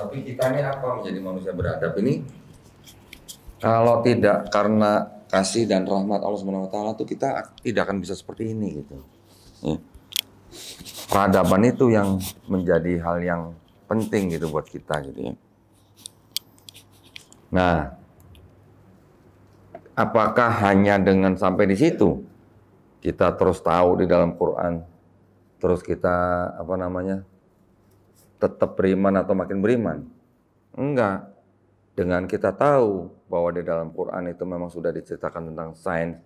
Tapi kita ini apa menjadi manusia beradab ini? Kalau tidak karena kasih dan rahmat Allah Subhanahu wa taala tuh kita tidak akan bisa seperti ini gitu. Ya. Peradaban itu yang menjadi hal yang penting gitu buat kita gitu ya. Nah, apakah hanya dengan sampai di situ kita terus tahu di dalam Quran, terus kita tetap beriman atau makin beriman? Enggak. Dengan kita tahu bahwa di dalam Quran itu memang sudah diceritakan tentang sains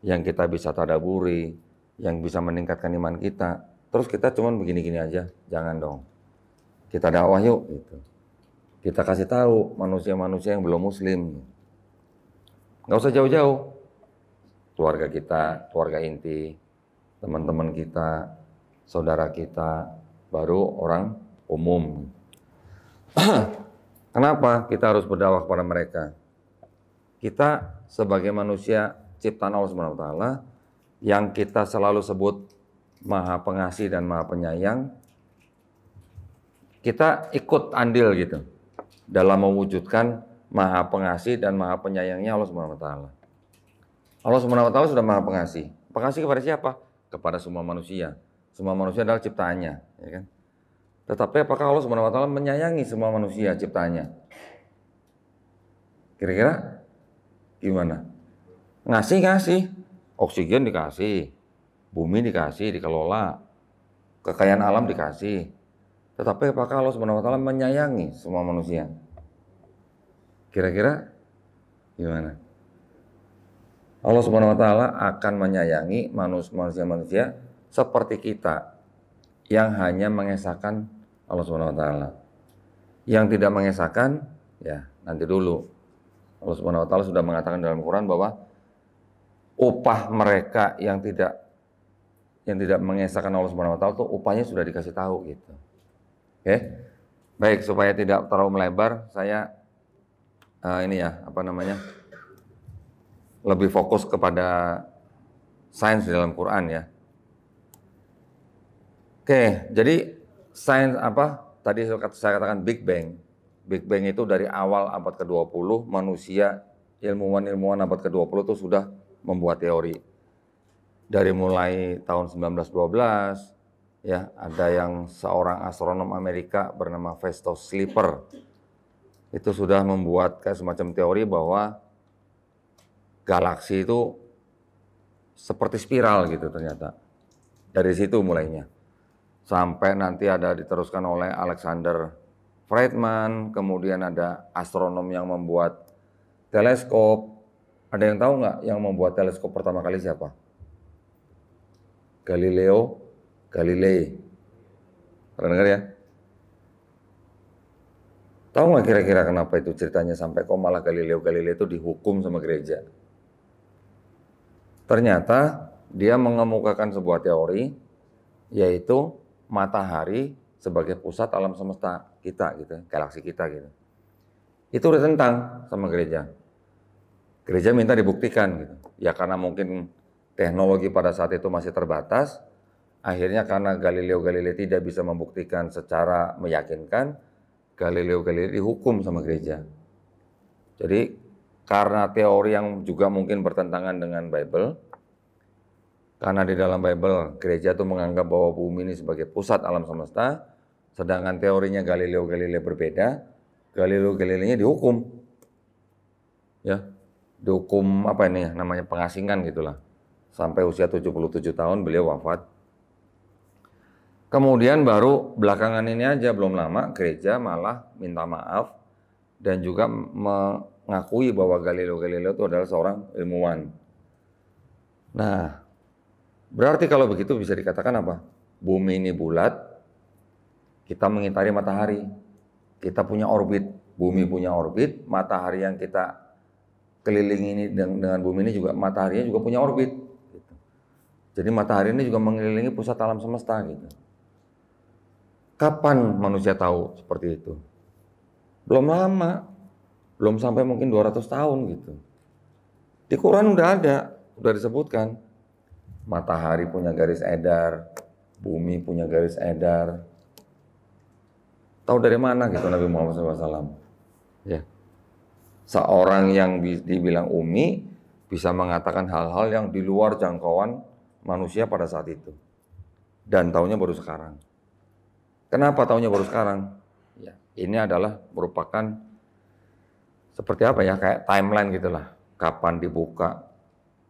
yang kita bisa tadaburi, yang bisa meningkatkan iman kita. Terus kita cuman begini-gini aja, jangan dong. Kita dakwah yuk gitu. Kita kasih tahu manusia-manusia yang belum muslim. Nggak usah jauh-jauh. Keluarga kita, keluarga inti, teman-teman kita, saudara kita, baru orang umum. Kenapa kita harus berdakwah kepada mereka? Kita sebagai manusia ciptaan Allah Subhanahu wa taala yang kita selalu sebut Maha Pengasih dan Maha Penyayang, kita ikut andil gitu dalam mewujudkan Maha Pengasih dan Maha Penyayangnya Allah Subhanahu wa taala. Allah Subhanahu wa taala sudah Maha Pengasih. Pengasih kepada siapa? Kepada semua manusia. Semua manusia adalah ciptaannya, ya kan? Tetapi apakah Allah Subhanahu wa taala menyayangi semua manusia ciptaannya? Kira-kira gimana? Ngasih. Oksigen dikasih, bumi dikasih, dikelola, kekayaan alam dikasih. Tetapi apakah Allah Subhanahu wa taala menyayangi semua manusia? Kira-kira gimana? Allah Subhanahu wa taala akan menyayangi manusia-manusia seperti kita yang hanya mengesahkan Allah Subhanahu wa taala. Yang tidak mengesahkan, ya nanti dulu. Allah Subhanahu wa taala sudah mengatakan dalam Quran bahwa upah mereka yang tidak mengesahkan Allah Subhanahu wa taala itu upahnya sudah dikasih tahu gitu. Oke. Baik, supaya tidak terlalu melebar, saya lebih fokus kepada sains di dalam Quran ya. Oke, jadi sains apa? Tadi saya katakan Big Bang. Big Bang itu dari awal abad ke-20, manusia, ilmuwan abad ke-20 itu sudah membuat teori. Dari mulai tahun 1912, ya, ada yang seorang astronom Amerika bernama Festus Slipper. Itu sudah membuat kayak semacam teori bahwa galaksi itu seperti spiral gitu ternyata. Dari situ mulainya. Sampai nanti ada diteruskan oleh Alexander Friedman, kemudian ada astronom yang membuat teleskop. Ada yang tahu nggak yang membuat teleskop pertama kali siapa? Galileo Galilei. Pernah dengar ya? Tahu nggak kira-kira kenapa itu ceritanya sampai kok malah Galileo Galilei itu dihukum sama gereja? Ternyata dia mengemukakan sebuah teori, yaitu matahari sebagai pusat alam semesta kita gitu, galaksi kita gitu. Itu ditentang sama gereja. Gereja minta dibuktikan gitu. Ya karena mungkin teknologi pada saat itu masih terbatas, akhirnya karena Galileo Galilei tidak bisa membuktikan secara meyakinkan, Galileo Galilei dihukum sama gereja. Jadi karena teori yang juga mungkin bertentangan dengan Bible, karena di dalam Bible gereja itu menganggap bahwa bumi ini sebagai pusat alam semesta, sedangkan teorinya Galileo Galilei berbeda, Galileo Galilei-nya dihukum. Ya, dihukum apa ini ya, namanya pengasingan gitulah. Sampai usia 77 tahun beliau wafat. Kemudian baru belakangan ini aja belum lama gereja malah minta maaf dan juga mengakui bahwa Galileo Galilei itu adalah seorang ilmuwan. Nah, berarti kalau begitu bisa dikatakan apa? Bumi ini bulat, kita mengitari matahari. Kita punya orbit, bumi punya orbit, matahari yang kita kelilingi ini dengan bumi ini juga mataharinya juga punya orbit. Gitu. Jadi matahari ini juga mengelilingi pusat alam semesta gitu. Kapan manusia tahu seperti itu? Belum lama, belum sampai mungkin 200 tahun gitu. Di Quran udah ada, udah disebutkan. Matahari punya garis edar, bumi punya garis edar. Tahu dari mana gitu Nabi Muhammad SAW? Ya. Seorang yang dibilang umi bisa mengatakan hal-hal yang di luar jangkauan manusia pada saat itu. Dan taunya baru sekarang. Kenapa taunya baru sekarang? Ya, ini adalah merupakan seperti apa ya, kayak timeline gitulah. Kapan dibuka,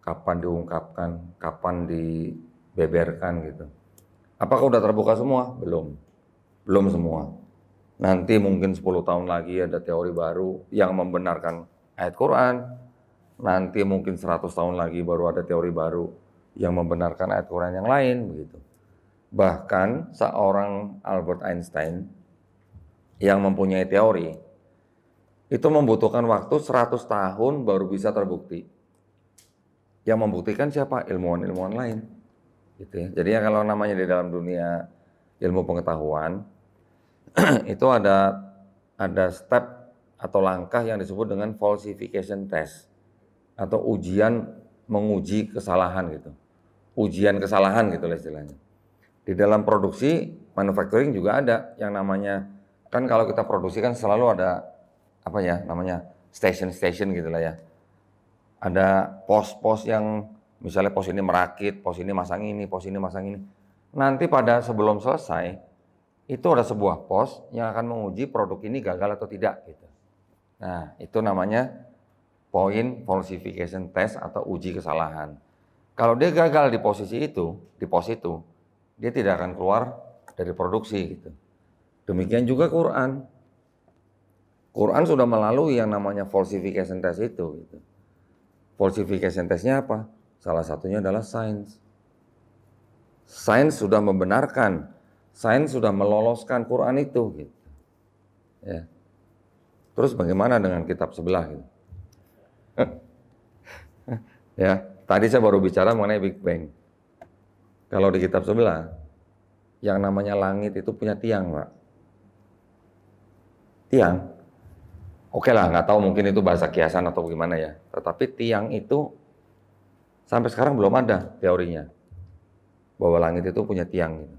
kapan diungkapkan, kapan dibeberkan gitu. Apakah udah terbuka semua? Belum. Belum semua. Nanti mungkin 10 tahun lagi ada teori baru yang membenarkan ayat Quran. Nanti mungkin 100 tahun lagi baru ada teori baru yang membenarkan ayat Quran yang lain begitu. Bahkan seorang Albert Einstein yang mempunyai teori itu membutuhkan waktu 100 tahun baru bisa terbukti. Yang membuktikan siapa? Ilmuwan-ilmuwan lain. Gitu ya. Jadi kalau namanya di dalam dunia ilmu pengetahuan itu ada step atau langkah yang disebut dengan falsification test atau ujian menguji kesalahan gitu. Ujian kesalahan gitu lah istilahnya. Di dalam produksi manufacturing juga ada yang namanya, kan kalau kita produksi kan selalu ada apa ya namanya station gitu lah ya. Ada pos-pos yang misalnya pos ini merakit, pos ini masang ini, pos ini masang ini. Nanti pada sebelum selesai itu ada sebuah pos yang akan menguji produk ini gagal atau tidak gitu. Nah, itu namanya point falsification test atau uji kesalahan. Kalau dia gagal di posisi itu, di pos itu, dia tidak akan keluar dari produksi gitu. Demikian juga Quran. Quran sudah melalui yang namanya falsification test itu gitu. Falsification testnya apa? Salah satunya adalah sains. Sains sudah membenarkan, sains sudah meloloskan Quran itu gitu. Ya. Terus bagaimana dengan kitab sebelah gitu? Ya, tadi saya baru bicara mengenai Big Bang. Kalau di kitab sebelah, yang namanya langit itu punya tiang, Pak. Tiang. Oke lah, nggak tahu mungkin itu bahasa kiasan atau gimana ya. Tetapi tiang itu sampai sekarang belum ada teorinya bahwa langit itu punya tiang gitu.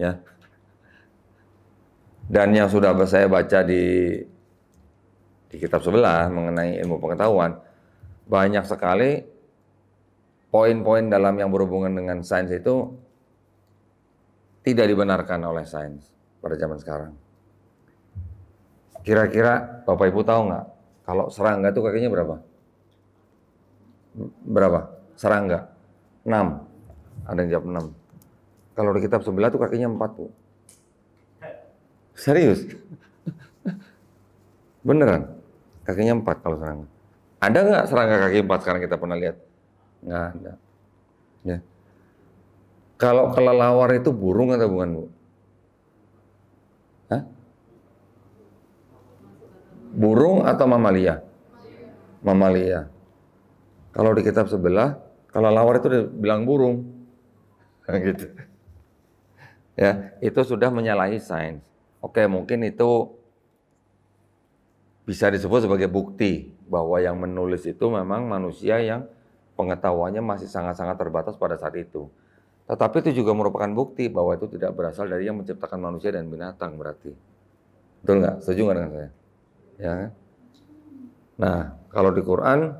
Ya. Dan yang sudah saya baca di kitab sebelah mengenai ilmu pengetahuan, banyak sekali poin-poin dalam yang berhubungan dengan sains itu tidak dibenarkan oleh sains pada zaman sekarang. Kira-kira Bapak Ibu tahu nggak kalau serangga itu kakinya berapa? Berapa? Serangga? 6. Ada yang jawab 6. Kalau di kitab sebelah tuh kakinya 4 tuh. Serius? Beneran? Kakinya 4 kalau serangga. Ada nggak serangga kaki 4 sekarang kita pernah lihat? Nggak ada. Ya. Kalau kelelawar itu burung atau bukan, Bu? Hah? Burung atau mamalia? Mamalia. Kalau di kitab sebelah, kelelawar itu dibilang burung. Gitu. Ya, itu sudah menyalahi sains. Oke, mungkin itu bisa disebut sebagai bukti bahwa yang menulis itu memang manusia yang pengetahuannya masih sangat-sangat terbatas pada saat itu. Tetapi itu juga merupakan bukti bahwa itu tidak berasal dari yang menciptakan manusia dan binatang berarti. Betul nggak? Setuju nggak dengan saya? Ya. Nah, kalau di Quran,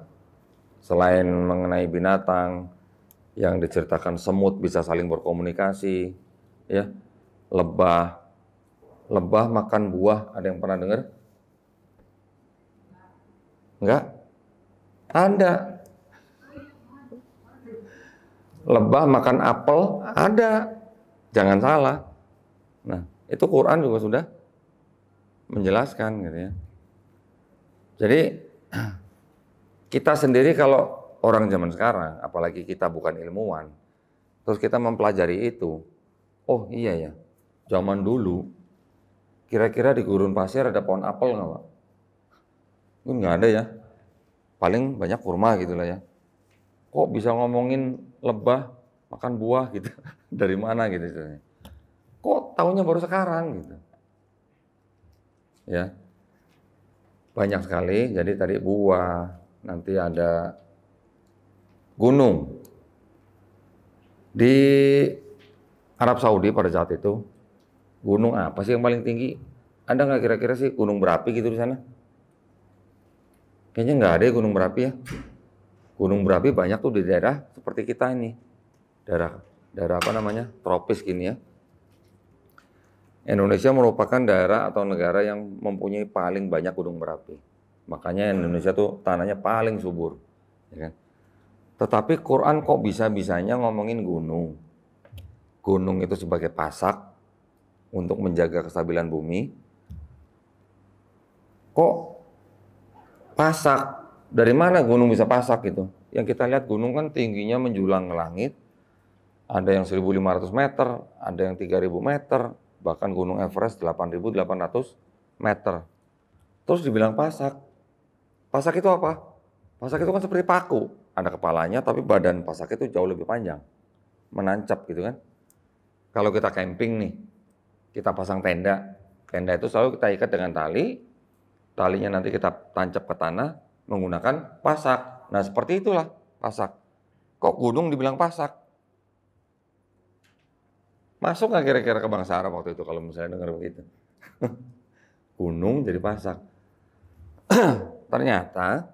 selain mengenai binatang, yang diceritakan semut bisa saling berkomunikasi, ya, lebah makan buah, ada yang pernah dengar? Enggak? Ada. Lebah makan apel, ada. Jangan salah. Nah, itu Quran juga sudah menjelaskan gitu ya. Jadi kita sendiri kalau orang zaman sekarang, apalagi kita bukan ilmuwan, terus kita mempelajari itu, oh iya ya, zaman dulu kira-kira di gurun pasir ada pohon apel nggak, Pak? Nggak ada ya, paling banyak kurma gitu lah ya. Kok bisa ngomongin lebah makan buah gitu, dari mana gitu istilahnya. Kok taunya baru sekarang gitu. Ya, banyak sekali, jadi tadi buah, nanti ada gunung. Di Arab Saudi pada saat itu, Gunung apa sih yang paling tinggi? Ada nggak kira-kira sih gunung berapi gitu di sana? Kayaknya nggak ada ya gunung berapi ya. Gunung berapi banyak tuh di daerah seperti kita ini. Daerah daerah apa namanya? Tropis gini ya. Indonesia merupakan daerah atau negara yang mempunyai paling banyak gunung berapi. Makanya Indonesia tuh tanahnya paling subur. Ya kan? Tetapi Quran kok bisa-bisanya ngomongin gunung. Gunung itu sebagai pasak untuk menjaga kestabilan bumi. Kok pasak? Dari mana gunung bisa pasak gitu? Yang kita lihat gunung kan tingginya menjulang ke langit. Ada yang 1.500 meter, ada yang 3.000 meter, bahkan gunung Everest 8.800 meter. Terus dibilang pasak. Pasak itu apa? Pasak itu kan seperti paku. Ada kepalanya tapi badan pasak itu jauh lebih panjang. Menancap gitu kan. Kalau kita camping nih, kita pasang tenda. Tenda itu selalu kita ikat dengan tali. Talinya nanti kita tancap ke tanah menggunakan pasak. Nah seperti itulah pasak. Kok gunung dibilang pasak? Masuk nggak kira-kira ke bangsa Arab waktu itu kalau misalnya dengar begitu? Gunung jadi pasak. Ternyata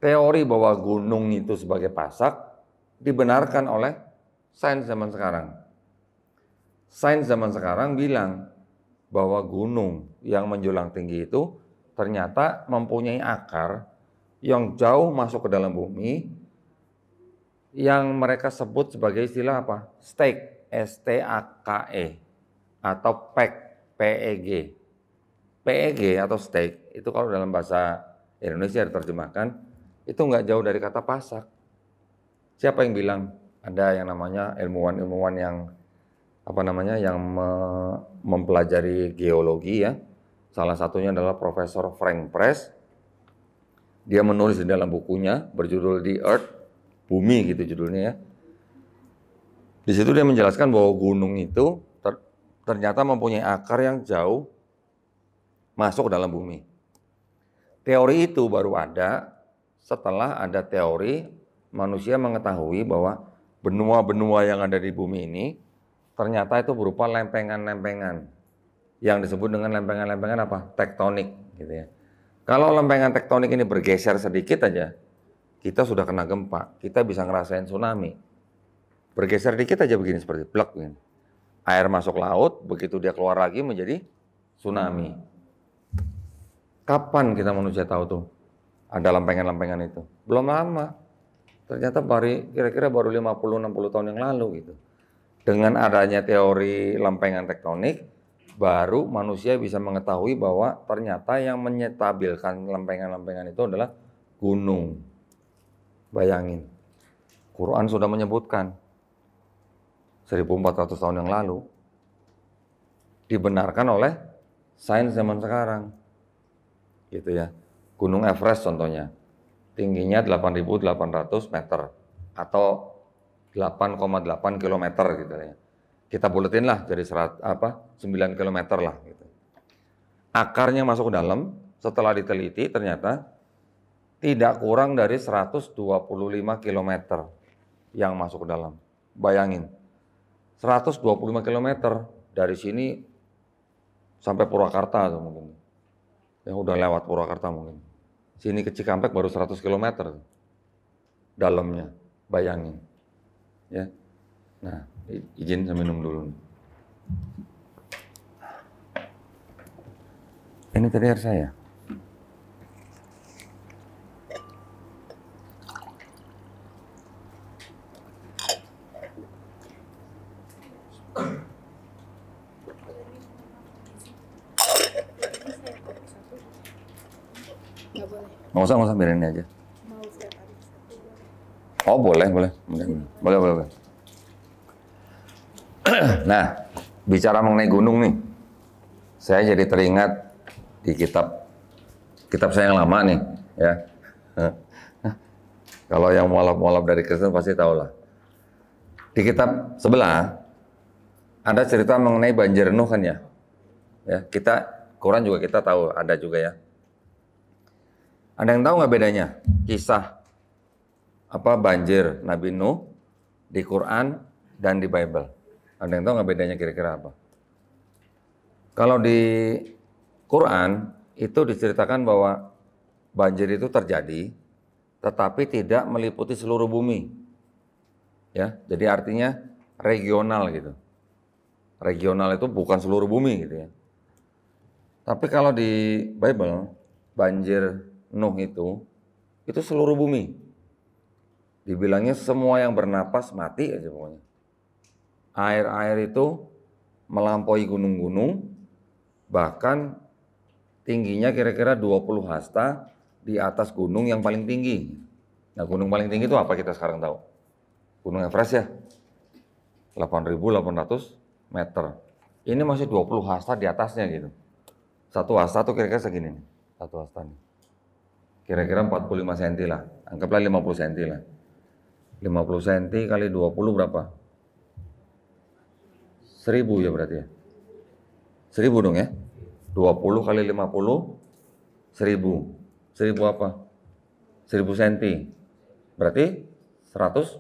teori bahwa gunung itu sebagai pasak dibenarkan oleh sains zaman sekarang. Sains zaman sekarang bilang bahwa gunung yang menjulang tinggi itu ternyata mempunyai akar yang jauh masuk ke dalam bumi yang mereka sebut sebagai istilah apa? Stake. S-T-A-K-E atau PEG, P-E-G. PEG atau stake itu kalau dalam bahasa Indonesia diterjemahkan itu nggak jauh dari kata pasak. Siapa yang bilang? Ada yang namanya ilmuwan-ilmuwan yang apa namanya yang mempelajari geologi ya. Salah satunya adalah Profesor Frank Press. Dia menulis di dalam bukunya berjudul The Earth, Bumi gitu judulnya ya. Di situ dia menjelaskan bahwa gunung itu ternyata mempunyai akar yang jauh masuk ke dalam bumi. Teori itu baru ada setelah ada teori manusia mengetahui bahwa benua-benua yang ada di bumi ini ternyata itu berupa lempengan-lempengan yang disebut dengan lempengan-lempengan apa? Tektonik gitu ya. Kalau lempengan tektonik ini bergeser sedikit aja, kita sudah kena gempa, kita bisa ngerasain tsunami. Bergeser dikit aja begini seperti blek begini. Air masuk laut, begitu dia keluar lagi menjadi tsunami. Kapan kita manusia tahu tuh ada lempengan-lempengan itu? Belum lama. Ternyata kira-kira baru 50-60 tahun yang lalu gitu. Dengan adanya teori lempengan tektonik, baru manusia bisa mengetahui bahwa ternyata yang menyetabilkan lempengan-lempengan itu adalah gunung. Bayangin, Quran sudah menyebutkan 1400 tahun yang lalu dibenarkan oleh sains zaman sekarang gitu ya. Gunung Everest contohnya tingginya 8.800 meter atau 8,8 kilometer gitu ya. Kita buletin lah jadi 9 kilometer lah gitu. Akarnya masuk ke dalam, setelah diteliti ternyata tidak kurang dari 125 kilometer yang masuk ke dalam. Bayangin 125 km dari sini sampai Purwakarta tuh mungkin. Ya udah lewat Purwakarta mungkin. Sini ke Cikampek baru 100 km dalamnya. Bayangin. Ya. Nah, izin saya minum dulu. Ini tadi air saya. Nggak usah, biarin ini aja. Oh boleh. Nah, bicara mengenai gunung nih, saya jadi teringat di kitab saya yang lama nih, ya. Kalau yang mualaf-mualaf dari Kristen pasti tahu lah. Di kitab sebelah ada cerita mengenai banjir Nuh kan ya. Ya, Quran juga kita tahu ada juga ya. Ada yang tahu nggak bedanya kisah banjir Nabi Nuh di Quran dan di Bible? Ada yang tahu nggak bedanya kira-kira apa? Kalau di Quran itu diceritakan bahwa banjir itu terjadi, tetapi tidak meliputi seluruh bumi. Ya, jadi artinya regional gitu. Regional itu bukan seluruh bumi gitu ya. Tapi kalau di Bible, banjir Nuh itu seluruh bumi. Dibilangnya semua yang bernapas mati aja pokoknya. Air-air itu melampaui gunung-gunung, bahkan tingginya kira-kira 20 hasta di atas gunung yang paling tinggi. Nah, gunung paling tinggi itu apa kita sekarang tahu? Gunung Everest ya, 8.800 meter. Ini masih 20 hasta di atasnya gitu. Satu hasta tuh kira-kira segini nih. Satu hasta nih. Kira-kira 45 cm lah. Anggaplah 50 cm lah. 50 cm kali 20 berapa? 1000 ya berarti ya. 1000 dong ya. 20 kali 50, 1000. 1000 apa? 1000 cm. Berarti 100?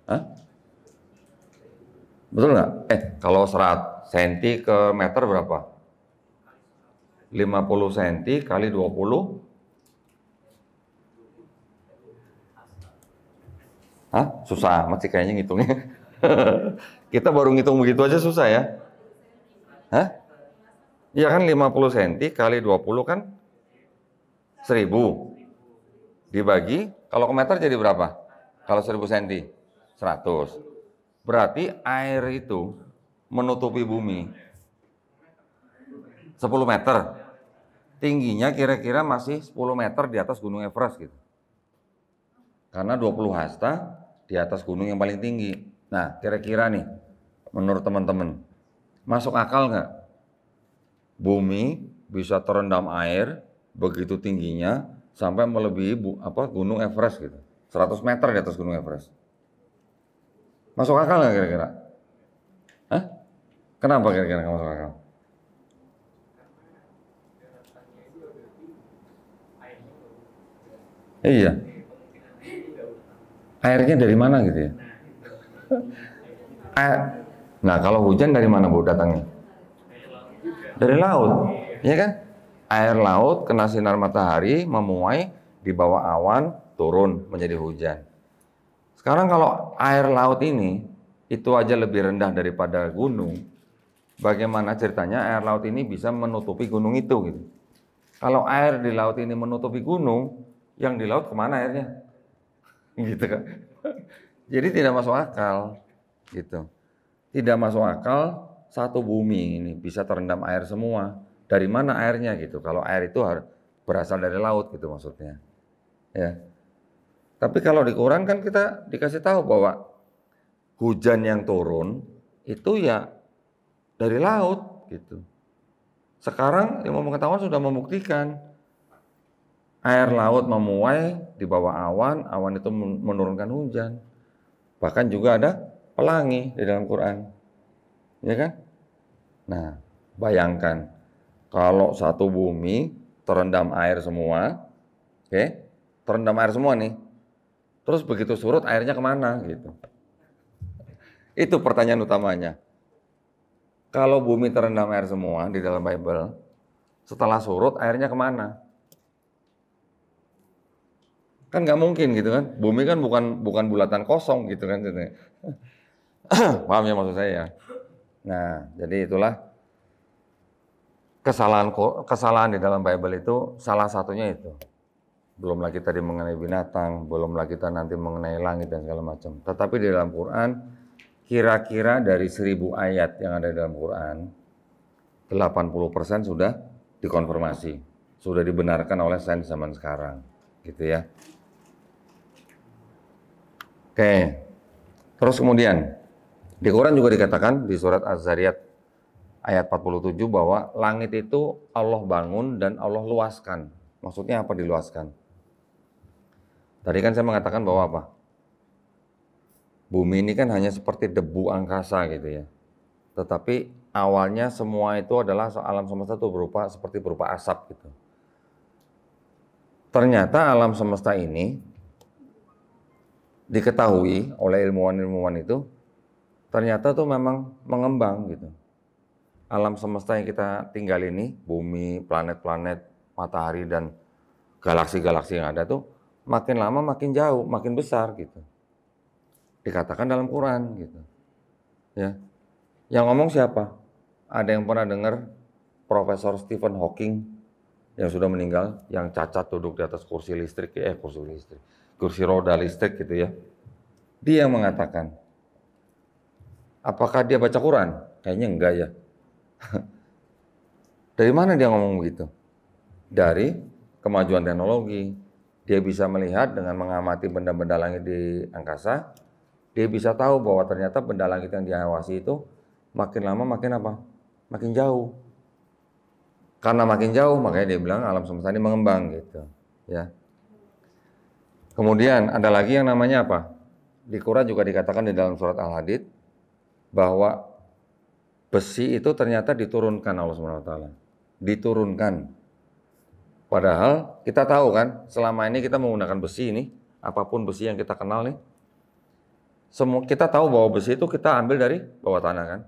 Hah? Betul nggak? Kalau 100 cm ke meter berapa? 50 cm kali 20. Hah? Susah amat sih kayaknya ngitungnya. Kita baru ngitung begitu aja susah ya. Hah? Iya kan 50 cm kali 20 kan 1000. Dibagi, kalau ke meter jadi berapa? Kalau 1000 cm? 100. Berarti air itu menutupi bumi 10 meter. Tingginya kira-kira masih 10 meter di atas Gunung Everest gitu. Karena 20 hasta di atas gunung yang paling tinggi. Nah, kira-kira nih, menurut teman-teman, masuk akal nggak? Bumi bisa terendam air begitu tingginya sampai melebihi Gunung Everest gitu. 100 meter di atas Gunung Everest. Masuk akal nggak kira-kira? Hah? Kenapa kira-kira nggak masuk akal? Iya. Airnya dari mana gitu ya? Nah, kalau hujan dari mana Bu datangnya? Dari laut, ya kan? Air laut kena sinar matahari, memuai, di bawah awan, turun menjadi hujan. Sekarang kalau air laut ini, itu aja lebih rendah daripada gunung, bagaimana ceritanya air laut ini bisa menutupi gunung itu gitu? Kalau air di laut ini menutupi gunung, yang di laut kemana airnya? Gitu kan? Jadi tidak masuk akal, gitu. Tidak masuk akal satu bumi ini bisa terendam air semua. Dari mana airnya gitu? Kalau air itu berasal dari laut gitu maksudnya. Ya. Tapi kalau di Quran kan kita dikasih tahu bahwa hujan yang turun itu ya dari laut gitu. Sekarang ilmu pengetahuan sudah membuktikan air laut memuai di bawah awan, awan itu menurunkan hujan. Bahkan juga ada pelangi di dalam Quran. Ya kan? Nah, bayangkan kalau satu bumi terendam air semua, oke? Terendam air semua nih. Terus begitu surut airnya kemana gitu? Itu pertanyaan utamanya. Kalau bumi terendam air semua di dalam Bible, setelah surut airnya kemana? Kan nggak mungkin gitu kan? Bumi kan bukan bulatan kosong gitu kan? Paham ya maksud saya ya? Nah, jadi itulah kesalahan di dalam Bible itu salah satunya itu. Belum lagi tadi mengenai binatang, belum lagi kita nanti mengenai langit dan segala macam. Tetapi di dalam Quran, kira-kira dari 1000 ayat yang ada di dalam Quran, 80% sudah dikonfirmasi, sudah dibenarkan oleh sains zaman sekarang, gitu ya. Oke, terus kemudian di Quran juga dikatakan di surat Az-Zariyat ayat 47 bahwa langit itu Allah bangun dan Allah luaskan. Maksudnya apa diluaskan? Tadi kan saya mengatakan bahwa apa? Bumi ini kan hanya seperti debu angkasa gitu ya. Tetapi awalnya semua itu adalah alam semesta itu seperti berupa asap gitu. Ternyata alam semesta ini diketahui oleh ilmuwan-ilmuwan itu ternyata tuh memang mengembang gitu. alam semesta yang kita tinggal ini, bumi, planet-planet, matahari, dan galaksi-galaksi yang ada tuh, makin lama makin jauh, makin besar gitu. Dikatakan dalam Quran gitu. Ya. Yang ngomong siapa? Ada yang pernah dengar Profesor Stephen Hawking yang sudah meninggal, yang cacat duduk di atas kursi roda listrik gitu ya. Dia yang mengatakan, apakah dia baca Quran? Kayaknya enggak ya. Dari mana dia ngomong begitu? Dari kemajuan teknologi. Dia bisa melihat dengan mengamati benda-benda langit di angkasa, dia bisa tahu bahwa ternyata benda langit yang diawasi itu makin lama makin apa? Makin jauh. Karena makin jauh, makanya dia bilang alam semesta ini mengembang gitu. Ya. Kemudian ada lagi yang namanya apa? Di Quran juga dikatakan di dalam surat Al-Hadid bahwa besi itu ternyata diturunkan Allah SWT. Diturunkan. Padahal kita tahu kan, selama ini kita menggunakan besi ini, apapun besi yang kita kenal nih, semua kita tahu bahwa besi itu kita ambil dari bawah tanah kan.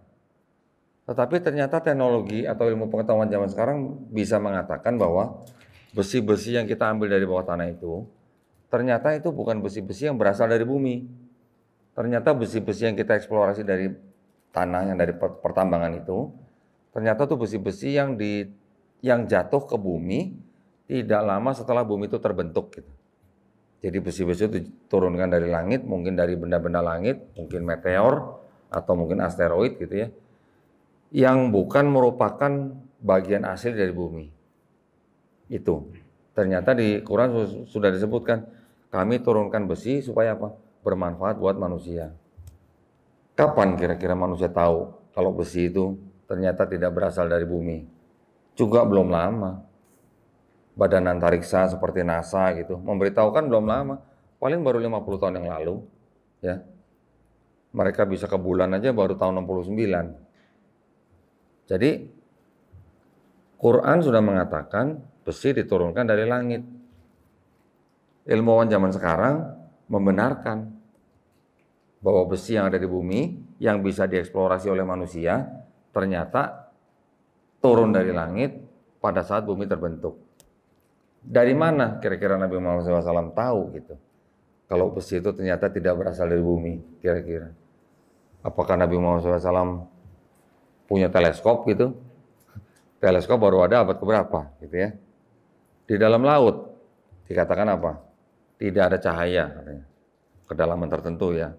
Tetapi ternyata teknologi atau ilmu pengetahuan zaman sekarang bisa mengatakan bahwa besi-besi yang kita ambil dari bawah tanah itu, ternyata itu bukan besi-besi yang berasal dari bumi. Ternyata besi-besi yang kita eksplorasi dari tanah, yang dari pertambangan itu, ternyata itu besi-besi yang jatuh ke bumi tidak lama setelah bumi itu terbentuk gitu. Jadi besi-besi itu diturunkan dari langit, mungkin dari benda-benda langit, mungkin meteor atau mungkin asteroid gitu ya, yang bukan merupakan bagian asli dari bumi. Itu ternyata di Quran sudah disebutkan, kami turunkan besi supaya apa? Bermanfaat buat manusia. Kapan kira-kira manusia tahu kalau besi itu ternyata tidak berasal dari bumi? Juga belum lama. Badan antariksa seperti NASA gitu memberitahukan belum lama, paling baru 50 tahun yang lalu ya. Mereka bisa ke bulan aja baru tahun 69. Jadi Quran sudah mengatakan besi diturunkan dari langit. Ilmuwan zaman sekarang membenarkan bahwa besi yang ada di bumi yang bisa dieksplorasi oleh manusia ternyata turun dari langit pada saat bumi terbentuk. Dari mana kira-kira Nabi Muhammad SAW tahu gitu? Kalau besi itu ternyata tidak berasal dari bumi, kira-kira. Apakah Nabi Muhammad SAW punya teleskop gitu? Teleskop baru ada abad keberapa gitu ya. Di dalam laut dikatakan apa? Tidak ada cahaya katanya. Kedalaman tertentu ya.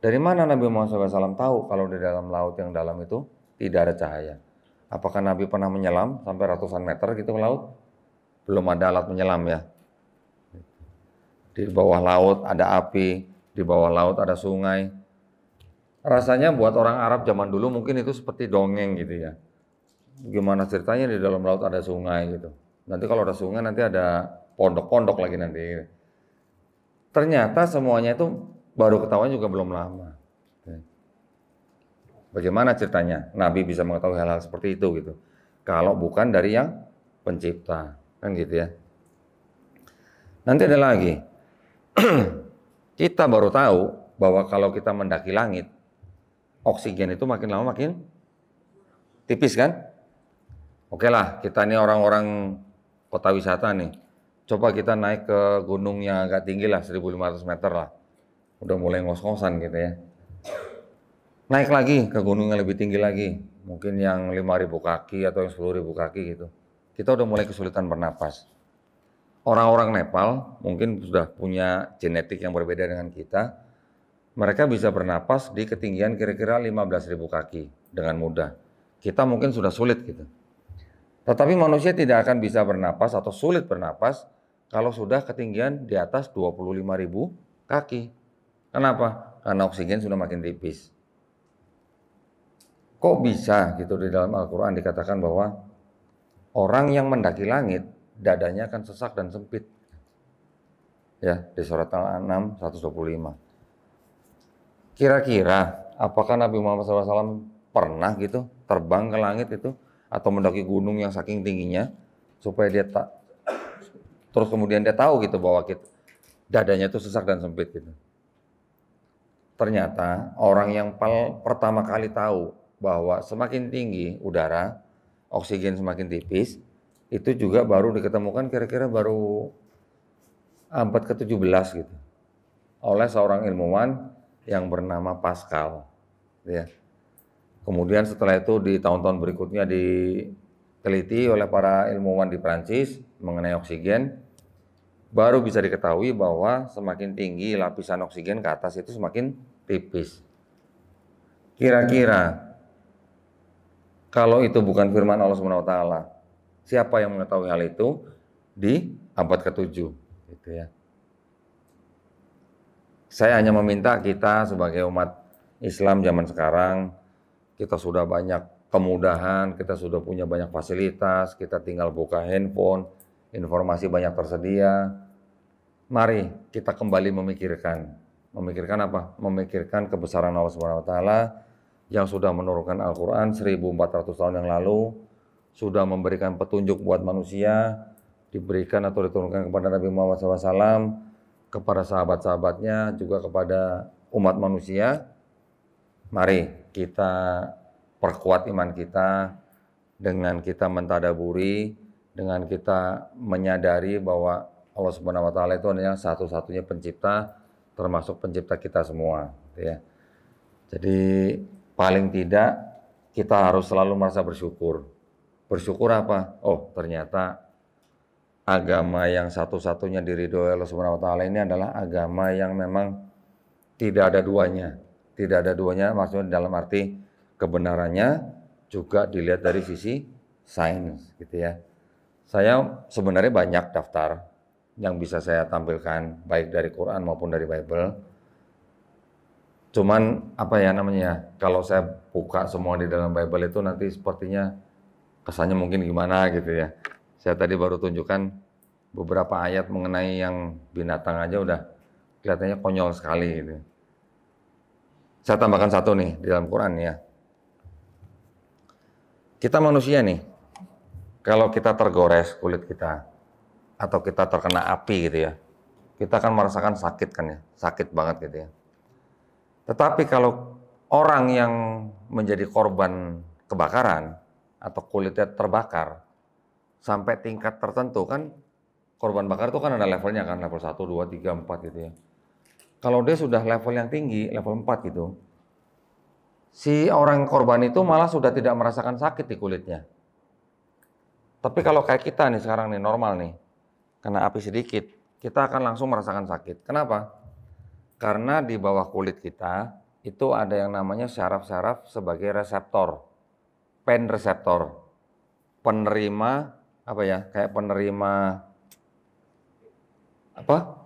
Dari mana Nabi Muhammad SAW tahu kalau di dalam laut yang dalam itu tidak ada cahaya? Apakah Nabi pernah menyelam sampai ratusan meter gitu ke laut? Belum ada alat menyelam ya. Di bawah laut ada api, di bawah laut ada sungai. Rasanya buat orang Arab zaman dulu mungkin itu seperti dongeng gitu ya. Gimana ceritanya di dalam laut ada sungai gitu. Nanti kalau ada sungai nanti ada pondok-pondok lagi nanti. Ternyata semuanya itu baru ketahuan juga belum lama. Bagaimana ceritanya Nabi bisa mengetahui hal-hal seperti itu gitu. Kalau bukan dari yang pencipta. Kan gitu ya. Nanti ada lagi. Kita baru tahu bahwa kalau kita mendaki langit, oksigen itu makin lama makin tipis kan? Oke lah, kita ini orang-orang kota wisata nih. Coba kita naik ke gunung yang agak tinggi lah, 1.500 meter lah. Udah mulai ngos-ngosan gitu ya. Naik lagi ke gunung yang lebih tinggi lagi. Mungkin yang 5.000 kaki atau yang 10.000 kaki gitu. Kita udah mulai kesulitan bernapas. Orang-orang Nepal mungkin sudah punya genetik yang berbeda dengan kita. Mereka bisa bernapas di ketinggian kira-kira 15.000 kaki dengan mudah. Kita mungkin sudah sulit gitu. Tetapi manusia tidak akan bisa bernapas atau sulit bernapas kalau sudah ketinggian di atas 25.000 kaki. Kenapa? Karena oksigen sudah makin tipis. Kok bisa gitu di dalam Al-Quran dikatakan bahwa orang yang mendaki langit, dadanya akan sesak dan sempit. Ya, di surat Al-An'am 125. Kira-kira, apakah Nabi Muhammad SAW pernah gitu terbang ke langit itu? Atau mendaki gunung yang saking tingginya, supaya dia terus kemudian dia tahu gitu bahwa dadanya itu sesak dan sempit gitu. Ternyata, orang yang pertama kali tahu bahwa semakin tinggi udara, oksigen semakin tipis, itu juga baru diketemukan kira-kira baru abad ke-17 gitu. Oleh seorang ilmuwan yang bernama Pascal. Ya. Kemudian setelah itu di tahun-tahun berikutnya diteliti oleh para ilmuwan di Prancis mengenai oksigen, baru bisa diketahui bahwa semakin tinggi lapisan oksigen ke atas itu semakin tipis. Kira-kira kalau itu bukan firman Allah Subhanahu wa taala, siapa yang mengetahui hal itu di abad ke-7 gitu ya. Saya hanya meminta kita sebagai umat Islam zaman sekarang, kita sudah banyak kemudahan, kita sudah punya banyak fasilitas, kita tinggal buka handphone, informasi banyak tersedia. Mari kita kembali memikirkan. Memikirkan apa? Memikirkan kebesaran Allah Subhanahu wa taala yang sudah menurunkan Al-Qur'an 1400 tahun yang lalu, sudah memberikan petunjuk buat manusia, diberikan atau diturunkan kepada Nabi Muhammad SAW, kepada sahabat-sahabatnya, juga kepada umat manusia. Mari kita perkuat iman kita dengan kita mentadaburi, dengan kita menyadari bahwa Allah Subhanahu wa taala itu adalah satu-satunya pencipta, termasuk pencipta kita semua, ya. Jadi paling tidak kita harus selalu merasa bersyukur. Bersyukur apa? Oh, ternyata agama yang satu-satunya diridhoi Allah Subhanahu wa taala ini adalah agama yang memang tidak ada duanya. Tidak ada duanya maksudnya dalam arti kebenarannya juga dilihat dari sisi sains gitu ya. Saya sebenarnya banyak daftar yang bisa saya tampilkan baik dari Quran maupun dari Bible. Cuman apa ya namanya? Kalau saya buka semua di dalam Bible itu nanti sepertinya kesannya mungkin gimana gitu ya. Saya tadi baru tunjukkan beberapa ayat mengenai yang binatang aja udah kelihatannya konyol sekali gitu. Saya tambahkan satu nih di dalam Quran ya. Kita manusia nih, kalau kita tergores kulit kita atau kita terkena api gitu ya, kita akan merasakan sakit kan ya, sakit banget gitu ya. Tetapi kalau orang yang menjadi korban kebakaran atau kulitnya terbakar sampai tingkat tertentu kan, korban bakar itu kan ada levelnya kan, level 1, 2, 3, 4 gitu ya. Kalau dia sudah level yang tinggi, level 4 gitu, si orang korban itu malah sudah tidak merasakan sakit di kulitnya. Tapi kalau kayak kita nih sekarang nih, normal nih, kena api sedikit, kita akan langsung merasakan sakit. Kenapa? Karena di bawah kulit kita itu ada yang namanya syaraf-syaraf sebagai reseptor, pen reseptor, penerima apa ya, kayak penerima apa?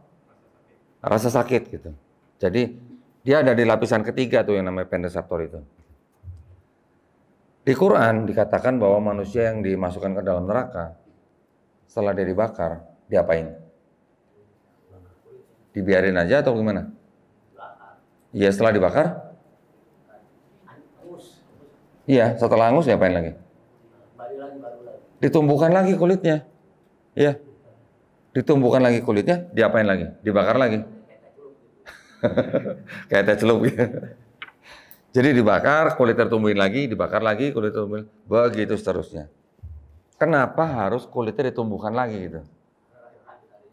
Rasa sakit gitu. Jadi dia ada di lapisan ketiga tuh yang namanya pen reseptor itu. Di Quran dikatakan bahwa manusia yang dimasukkan ke dalam neraka setelah dia dibakar, diapain? Dibiarin aja atau gimana? Iya, setelah dibakar? Iya, setelah hangus diapain lagi? Ditumbuhkan lagi kulitnya. Iya. Ditumbuhkan lagi kulitnya, diapain lagi? Dibakar lagi. Kayak teh celup gitu. Jadi dibakar, kulit tertumbuhin lagi, dibakar lagi, kulit tertumbuhin, begitu seterusnya. Kenapa harus kulitnya ditumbuhkan lagi gitu?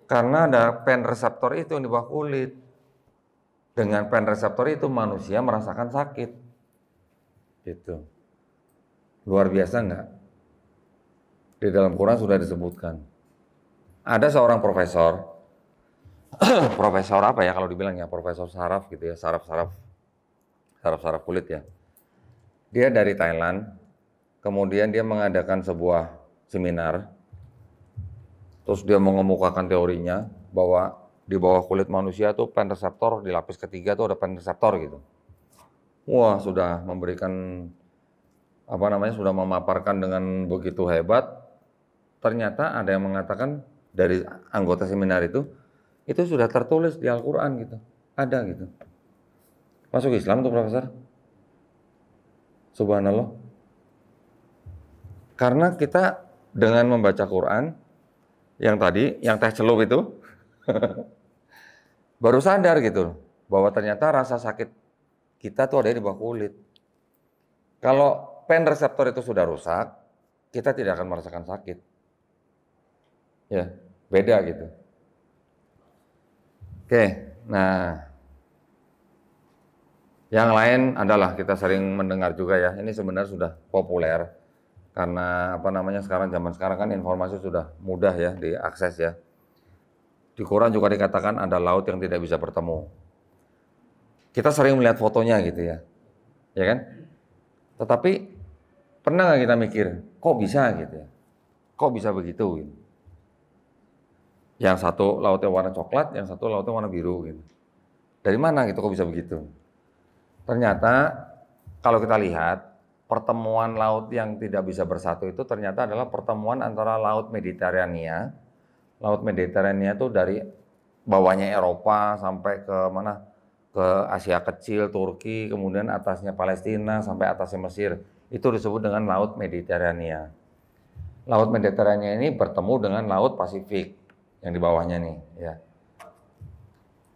Karena ada pen reseptor itu yang di bawah kulit. Dengan pen reseptor itu manusia merasakan sakit. Gitu. Luar biasa enggak? Di dalam Quran sudah disebutkan. Ada seorang profesor, profesor apa ya kalau dibilang ya, profesor saraf gitu ya, saraf-saraf kulit ya. Dia dari Thailand, kemudian dia mengadakan sebuah seminar, terus dia mengemukakan teorinya bahwa di bawah kulit manusia tuh pen reseptor, di lapis ketiga tuh ada pen reseptor gitu. Wah, sudah memberikan apa namanya, sudah memaparkan dengan begitu hebat. Ternyata ada yang mengatakan dari anggota seminar itu sudah tertulis di Al-Quran gitu, ada gitu. Masuk Islam tuh profesor. Subhanallah. Karena kita dengan membaca Quran yang tadi, yang teh celup itu baru sadar gitu bahwa ternyata rasa sakit kita tuh ada di bawah kulit. Kalau pain reseptor itu sudah rusak, kita tidak akan merasakan sakit. Ya, beda gitu. Oke, nah yang lain adalah kita sering mendengar juga ya, ini sebenarnya sudah populer karena apa namanya zaman sekarang kan informasi sudah mudah ya diakses ya. Di Quran juga dikatakan ada laut yang tidak bisa bertemu. Kita sering melihat fotonya gitu ya kan? Tetapi pernah nggak kita mikir, kok bisa gitu ya? Kok bisa begitu? Gitu. Yang satu lautnya warna coklat, yang satu lautnya warna biru gitu. Dari mana gitu kok bisa begitu? Ternyata kalau kita lihat pertemuan laut yang tidak bisa bersatu itu ternyata adalah pertemuan antara laut Mediterania. Laut Mediterania itu dari bawahnya Eropa sampai ke mana? Ke Asia Kecil, Turki, kemudian atasnya Palestina sampai atasnya Mesir. Itu disebut dengan Laut Mediterania. Laut Mediterania ini bertemu dengan Laut Pasifik yang di bawahnya nih ya.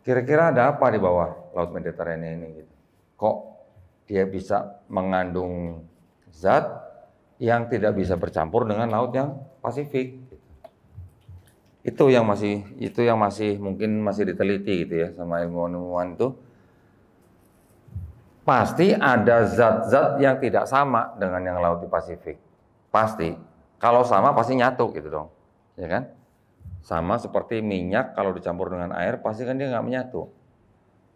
Kira-kira ada apa di bawah Laut Mediterania ini gitu? Kok dia bisa mengandung zat yang tidak bisa bercampur dengan laut yang Pasifik? Itu yang masih mungkin masih diteliti gitu ya sama ilmuwan itu. Pasti ada zat-zat yang tidak sama dengan yang laut di Pasifik. Pasti. Kalau sama pasti nyatu gitu dong. Ya kan? Sama seperti minyak kalau dicampur dengan air pasti kan dia nggak menyatu.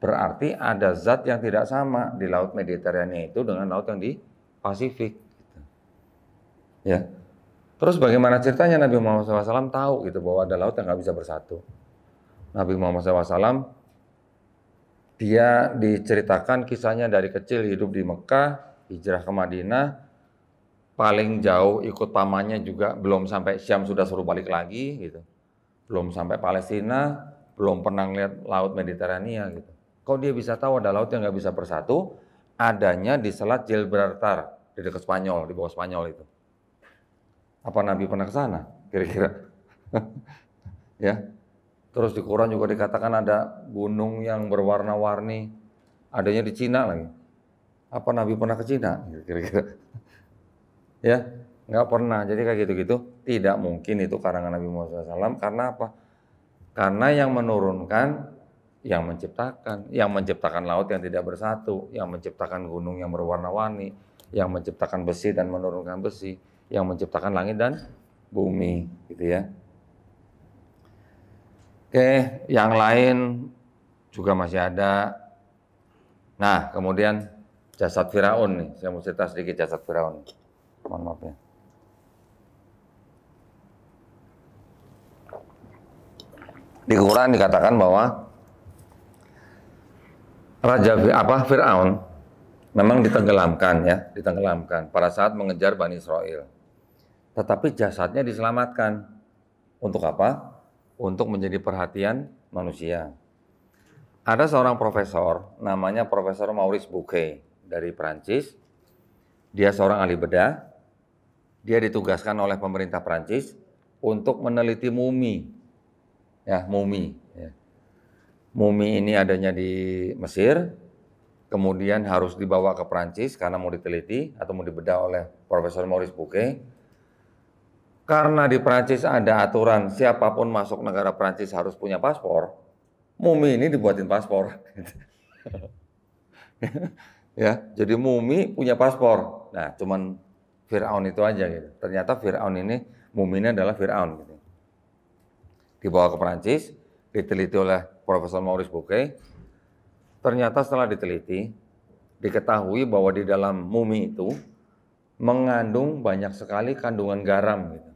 Berarti ada zat yang tidak sama di Laut Mediterania itu dengan laut yang di Pasifik. Gitu. Ya. Terus bagaimana ceritanya Nabi Muhammad SAW tahu gitu bahwa ada laut yang nggak bisa bersatu. Nabi Muhammad SAW dia diceritakan kisahnya dari kecil hidup di Mekah, hijrah ke Madinah, paling jauh ikut pamannya juga belum sampai Syam sudah suruh balik lagi gitu. Belum sampai Palestina, belum pernah lihat Laut Mediterania gitu. Kok dia bisa tahu ada laut yang nggak bisa bersatu? Adanya di Selat Gibraltar, di dekat Spanyol, di bawah Spanyol itu. Apa Nabi pernah ke sana? Kira-kira. Ya. Terus di Quran juga dikatakan ada gunung yang berwarna-warni. Adanya di Cina lagi. Apa Nabi pernah ke Cina? Kira-kira. Ya, nggak pernah. Jadi kayak gitu-gitu. Tidak mungkin itu karangan Nabi Muhammad SAW. Karena apa? Karena yang menurunkan, yang menciptakan laut yang tidak bersatu, yang menciptakan gunung yang berwarna-warni, yang menciptakan besi dan menurunkan besi, yang menciptakan langit dan bumi, gitu ya. Oke, yang lain juga masih ada. Nah, kemudian jasad Firaun nih. Saya mau cerita sedikit jasad Firaun. Mohon maaf ya. Di Quran dikatakan bahwa Raja Firaun memang ditenggelamkan pada saat mengejar Bani Israel. Tetapi jasadnya diselamatkan. Untuk apa? Untuk menjadi perhatian manusia. Ada seorang profesor, namanya Profesor Maurice Bucaille dari Prancis. Dia seorang ahli bedah. Dia ditugaskan oleh pemerintah Prancis untuk meneliti mumi. Ya, mumi. Ya. Mumi ini adanya di Mesir, kemudian harus dibawa ke Prancis karena mau diteliti atau mau dibedah oleh Profesor Maurice Bucaille. Karena di Prancis ada aturan siapapun masuk negara Prancis harus punya paspor, mumi ini dibuatin paspor. Ya, jadi mumi punya paspor. Nah, cuman Firaun itu aja gitu. Ternyata Firaun ini, muminya adalah Firaun gitu. Dibawa ke Prancis, diteliti oleh Profesor Maurice Bucaille. Ternyata setelah diteliti, diketahui bahwa di dalam mumi itu mengandung banyak sekali kandungan garam gitu.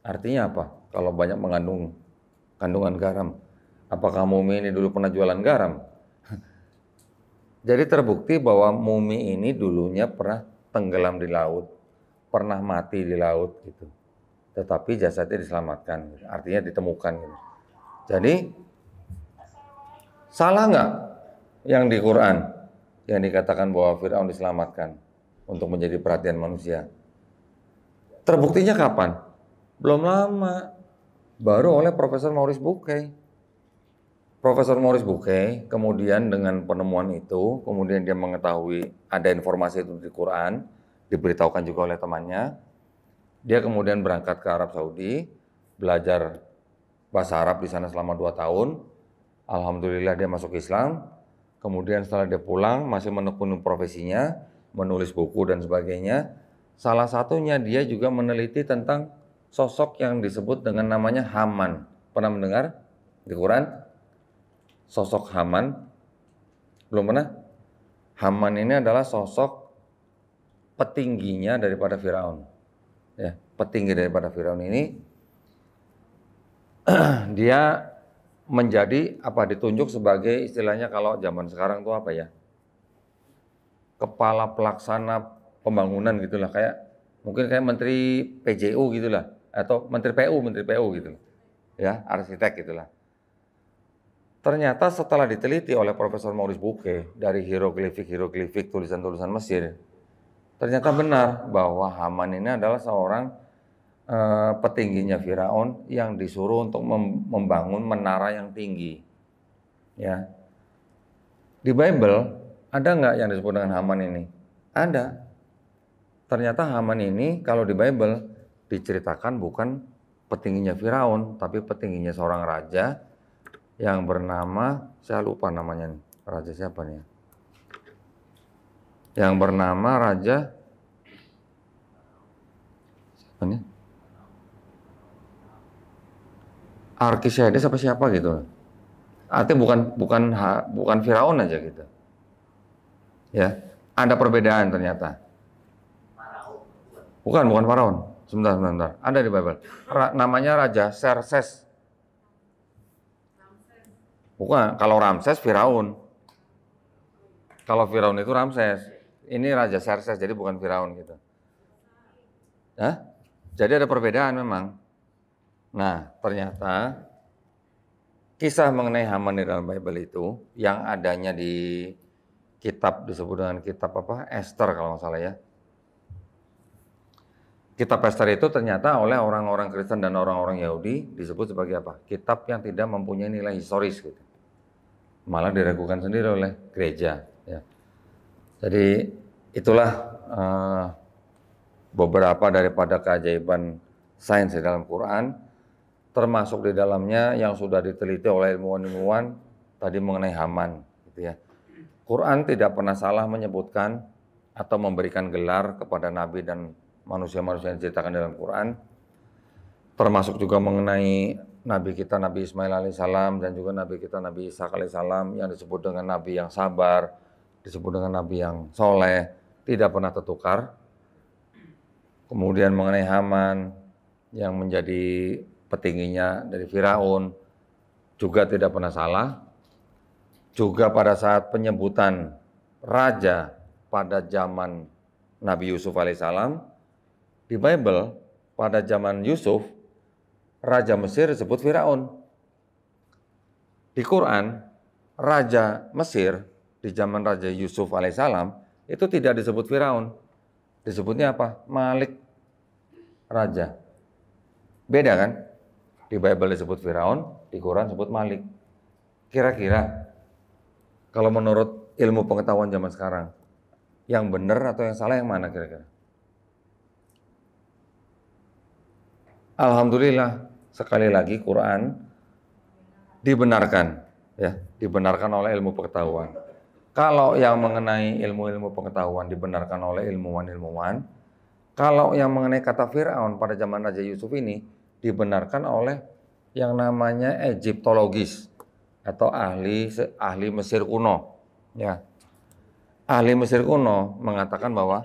Artinya apa? Kalau banyak mengandung kandungan garam, apakah mumi ini dulu pernah jualan garam? Jadi terbukti bahwa mumi ini dulunya pernah tenggelam di laut, pernah mati di laut gitu. Tetapi jasadnya diselamatkan, artinya ditemukan gitu. Jadi salah nggak yang di Quran yang dikatakan bahwa Firaun diselamatkan untuk menjadi perhatian manusia? Terbuktinya kapan? Belum lama, baru oleh Profesor Maurice Bucaille. Profesor Maurice Bucaille kemudian dengan penemuan itu, kemudian dia mengetahui ada informasi itu di Quran, diberitahukan juga oleh temannya. Dia kemudian berangkat ke Arab Saudi, belajar bahasa Arab di sana selama 2 tahun. Alhamdulillah dia masuk Islam. Kemudian setelah dia pulang, masih menekuni profesinya, menulis buku dan sebagainya. Salah satunya dia juga meneliti tentang sosok yang disebut dengan namanya Haman. Pernah mendengar di Quran? Sosok Haman? Belum pernah? Haman ini adalah sosok petingginya daripada Firaun. Ya, petinggi daripada Firaun ini dia menjadi ditunjuk sebagai istilahnya kalau zaman sekarang tuh apa ya? Kepala pelaksana pembangunan gitulah, mungkin kayak menteri PJU gitulah, atau menteri PU gitu. Ya, arsitek gitulah. Ternyata setelah diteliti oleh Profesor Maurice Bucaille dari hieroglifik tulisan-tulisan Mesir, ternyata benar bahwa Haman ini adalah seorang petingginya Firaun yang disuruh untuk membangun menara yang tinggi. Ya, di Bible ada nggak yang disebut dengan Haman ini? Ada. Ternyata Haman ini kalau di Bible diceritakan bukan petingginya Firaun, tapi petingginya seorang raja yang bernama, saya lupa namanya nih, raja siapa nih? Yang bernama Raja siapa nih? Arkimedes apa siapa gitu. Artinya bukan Firaun aja gitu. Ya, ada perbedaan ternyata. Bukan Firaun. Sebentar. Ada di Bible. Namanya Raja Xerxes. Bukan, kalau Ramses Firaun. Kalau Firaun itu Ramses. Ini Raja Xerxes, jadi bukan Firaun gitu. Hah? Jadi ada perbedaan memang. Nah, ternyata kisah mengenai Haman di dalam Bible itu yang adanya di kitab disebut dengan kitab Esther kalau nggak salah ya. Kitab Esther itu ternyata oleh orang-orang Kristen dan orang-orang Yahudi disebut sebagai kitab yang tidak mempunyai nilai historis gitu. Malah diragukan sendiri oleh gereja. Ya. Jadi itulah beberapa daripada keajaiban sains di dalam Quran, termasuk di dalamnya yang sudah diteliti oleh ilmuwan-ilmuwan tadi mengenai Haman. Gitu ya. Quran tidak pernah salah menyebutkan atau memberikan gelar kepada nabi dan manusia-manusia yang diceritakan dalam Quran, termasuk juga mengenai Nabi kita Nabi Ismail alaihissalam dan juga Nabi kita Nabi Ishak alaihissalam yang disebut dengan Nabi yang sabar, disebut dengan Nabi yang soleh, tidak pernah tertukar. Kemudian mengenai Haman yang menjadi petingginya dari Firaun juga tidak pernah salah. Juga pada saat penyebutan raja pada zaman Nabi Yusuf alaihissalam, di Bible pada zaman Yusuf Raja Mesir disebut Firaun. Di Quran, Raja Mesir di zaman Raja Yusuf alaihissalam itu tidak disebut Firaun. Disebutnya apa? Malik, raja. Beda kan? Di Bible disebut Firaun, di Quran disebut Malik. Kira-kira kalau menurut ilmu pengetahuan zaman sekarang, yang benar atau yang salah yang mana kira-kira? Alhamdulillah. Sekali lagi Quran dibenarkan, ya, dibenarkan oleh ilmu pengetahuan. Kalau yang mengenai ilmu-ilmu pengetahuan dibenarkan oleh ilmuwan-ilmuwan, kalau yang mengenai kata Firaun pada zaman Raja Yusuf ini dibenarkan oleh yang namanya Egyptologis atau ahli Mesir kuno, ya. Ahli Mesir kuno mengatakan bahwa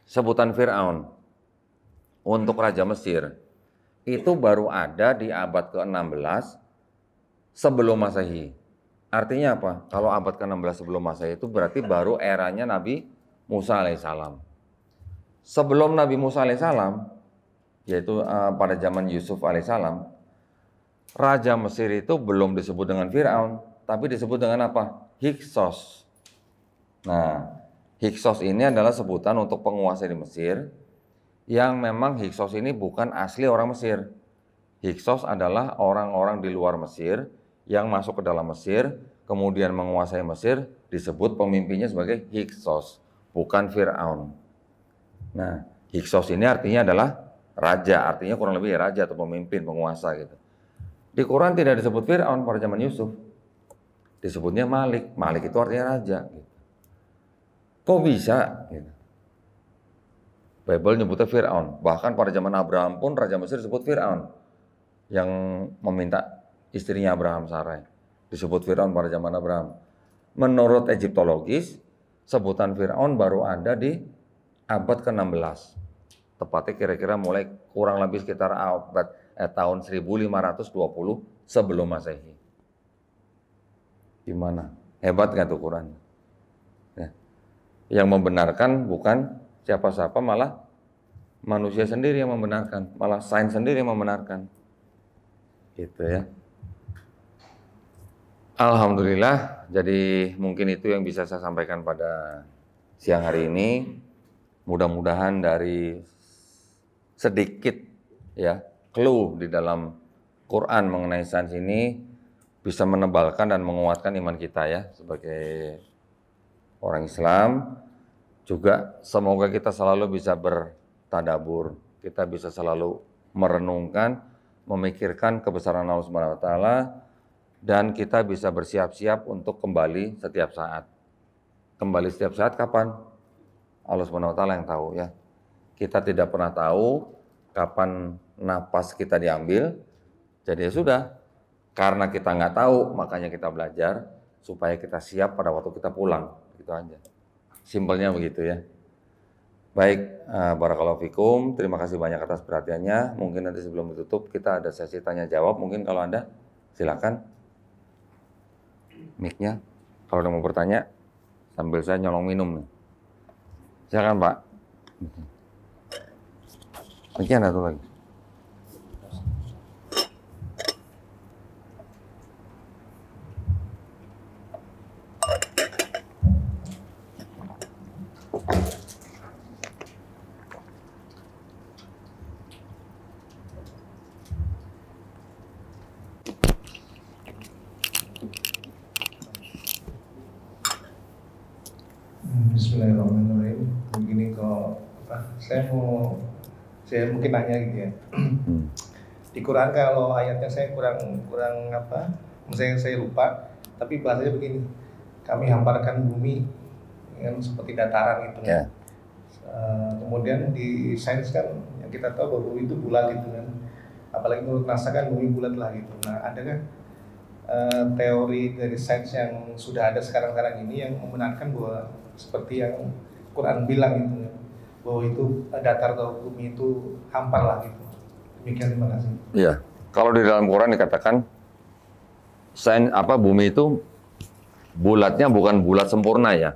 sebutan Firaun untuk Raja Mesir itu baru ada di abad ke-16 sebelum Masehi. Artinya apa? Kalau abad ke-16 sebelum Masehi itu berarti baru eranya Nabi Musa alaihissalam. Sebelum Nabi Musa alaihissalam, yaitu pada zaman Yusuf alaihissalam, Raja Mesir itu belum disebut dengan Firaun, tapi disebut dengan apa? Hyksos. Nah, Hyksos ini adalah sebutan untuk penguasa di Mesir, yang memang Hyksos ini bukan asli orang Mesir. Hyksos adalah orang-orang di luar Mesir yang masuk ke dalam Mesir, kemudian menguasai Mesir, disebut pemimpinnya sebagai Hyksos, bukan Fir'aun. Nah, Hyksos ini artinya adalah raja, artinya kurang lebih raja atau pemimpin, penguasa gitu. Di Quran tidak disebut Fir'aun pada zaman Yusuf, disebutnya Malik. Malik itu artinya raja. Gitu. Kok bisa? Gitu. Bible nyebutnya Fir'aun. Bahkan pada zaman Abraham pun Raja Mesir disebut Fir'aun. Yang meminta istrinya Abraham, Sarai. Disebut Fir'aun pada zaman Abraham. Menurut Egyptologis, sebutan Fir'aun baru ada di abad ke-16. Tepatnya kira-kira mulai kurang lebih sekitar tahun 1520 sebelum Masehi. Gimana? Hebat nggak tuh Quran? Ya. Yang membenarkan bukan siapa-siapa, malah manusia sendiri yang membenarkan, malah sains sendiri yang membenarkan. Gitu ya. Alhamdulillah, jadi mungkin itu yang bisa saya sampaikan pada siang hari ini. Mudah-mudahan dari sedikit ya clue di dalam Quran mengenai sains ini bisa menebalkan dan menguatkan iman kita ya sebagai orang Islam. Juga semoga kita selalu bisa bertadabur, kita bisa selalu merenungkan, memikirkan kebesaran Allah Subhanahu wa taala, dan kita bisa bersiap-siap untuk kembali setiap saat. Kembali setiap saat kapan? Allah Subhanahu wa taala yang tahu ya. Kita tidak pernah tahu kapan napas kita diambil. Jadi ya sudah, karena kita nggak tahu, makanya kita belajar supaya kita siap pada waktu kita pulang. Gitu aja. Simpelnya begitu ya. Baik, barakallahu fikum. Terima kasih banyak atas perhatiannya. Mungkin nanti sebelum ditutup kita ada sesi tanya jawab. Mungkin kalau Anda silakan mic-nya. Kalau ada mau bertanya sambil saya nyolong minum nih. Silakan Pak. Mic-nya ada tuh lagi. Bismillahirrahmanirrahim. Begini kok, saya mungkin nanya gitu ya. Di Quran kalau ayatnya saya kurang apa? Saya lupa. Tapi bahasanya begini. Kami hamparkan bumi yang seperti dataran gitu. Yeah. Kemudian di sains kan yang kita tahu bahwa bumi itu bulat gitu kan. Apalagi menurut NASA kan bumi bulat lah gitu. Nah, ada kan teori dari sains yang sudah ada sekarang ini yang membenarkan bahwa seperti yang Quran bilang gitu ya, bahwa itu datar atau bumi itu hampar lah gitu. Demikian, terima kasih. Iya, kalau di dalam Quran dikatakan bumi itu bulatnya bukan bulat sempurna ya,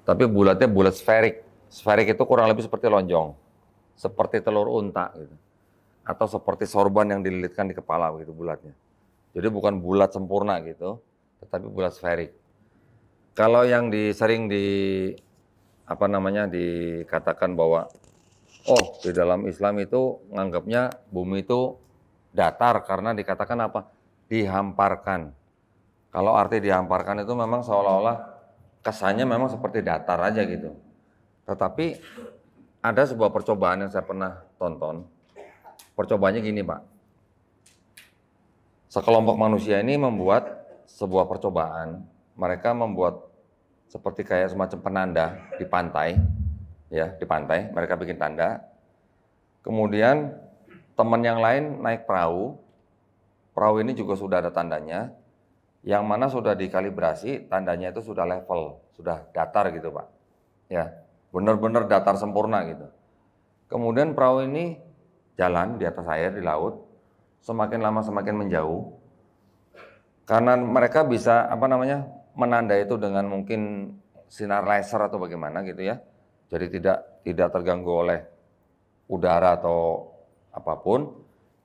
tapi bulatnya bulat sferik. Sferik itu kurang lebih seperti lonjong, seperti telur unta gitu, atau seperti sorban yang dililitkan di kepala begitu bulatnya. Jadi bukan bulat sempurna gitu, tetapi bulat sferik. Kalau yang sering dikatakan bahwa di dalam Islam itu nganggapnya bumi itu datar karena dikatakan apa? Dihamparkan. Kalau arti dihamparkan itu memang seolah-olah kesannya memang seperti datar aja gitu. Tetapi ada sebuah percobaan yang saya pernah tonton. Percobaannya gini, Pak. Sekelompok manusia ini membuat sebuah percobaan. Mereka membuat seperti kayak semacam penanda di pantai, ya di pantai. Mereka bikin tanda. Kemudian teman yang lain naik perahu. Perahu ini juga sudah ada tandanya, yang mana sudah dikalibrasi, tandanya itu sudah level, sudah datar gitu Pak. Ya, benar-benar datar sempurna gitu. Kemudian perahu ini jalan di atas air di laut. Semakin lama semakin menjauh, karena mereka bisa menanda itu dengan mungkin sinar laser atau bagaimana gitu ya. Jadi tidak terganggu oleh udara atau apapun.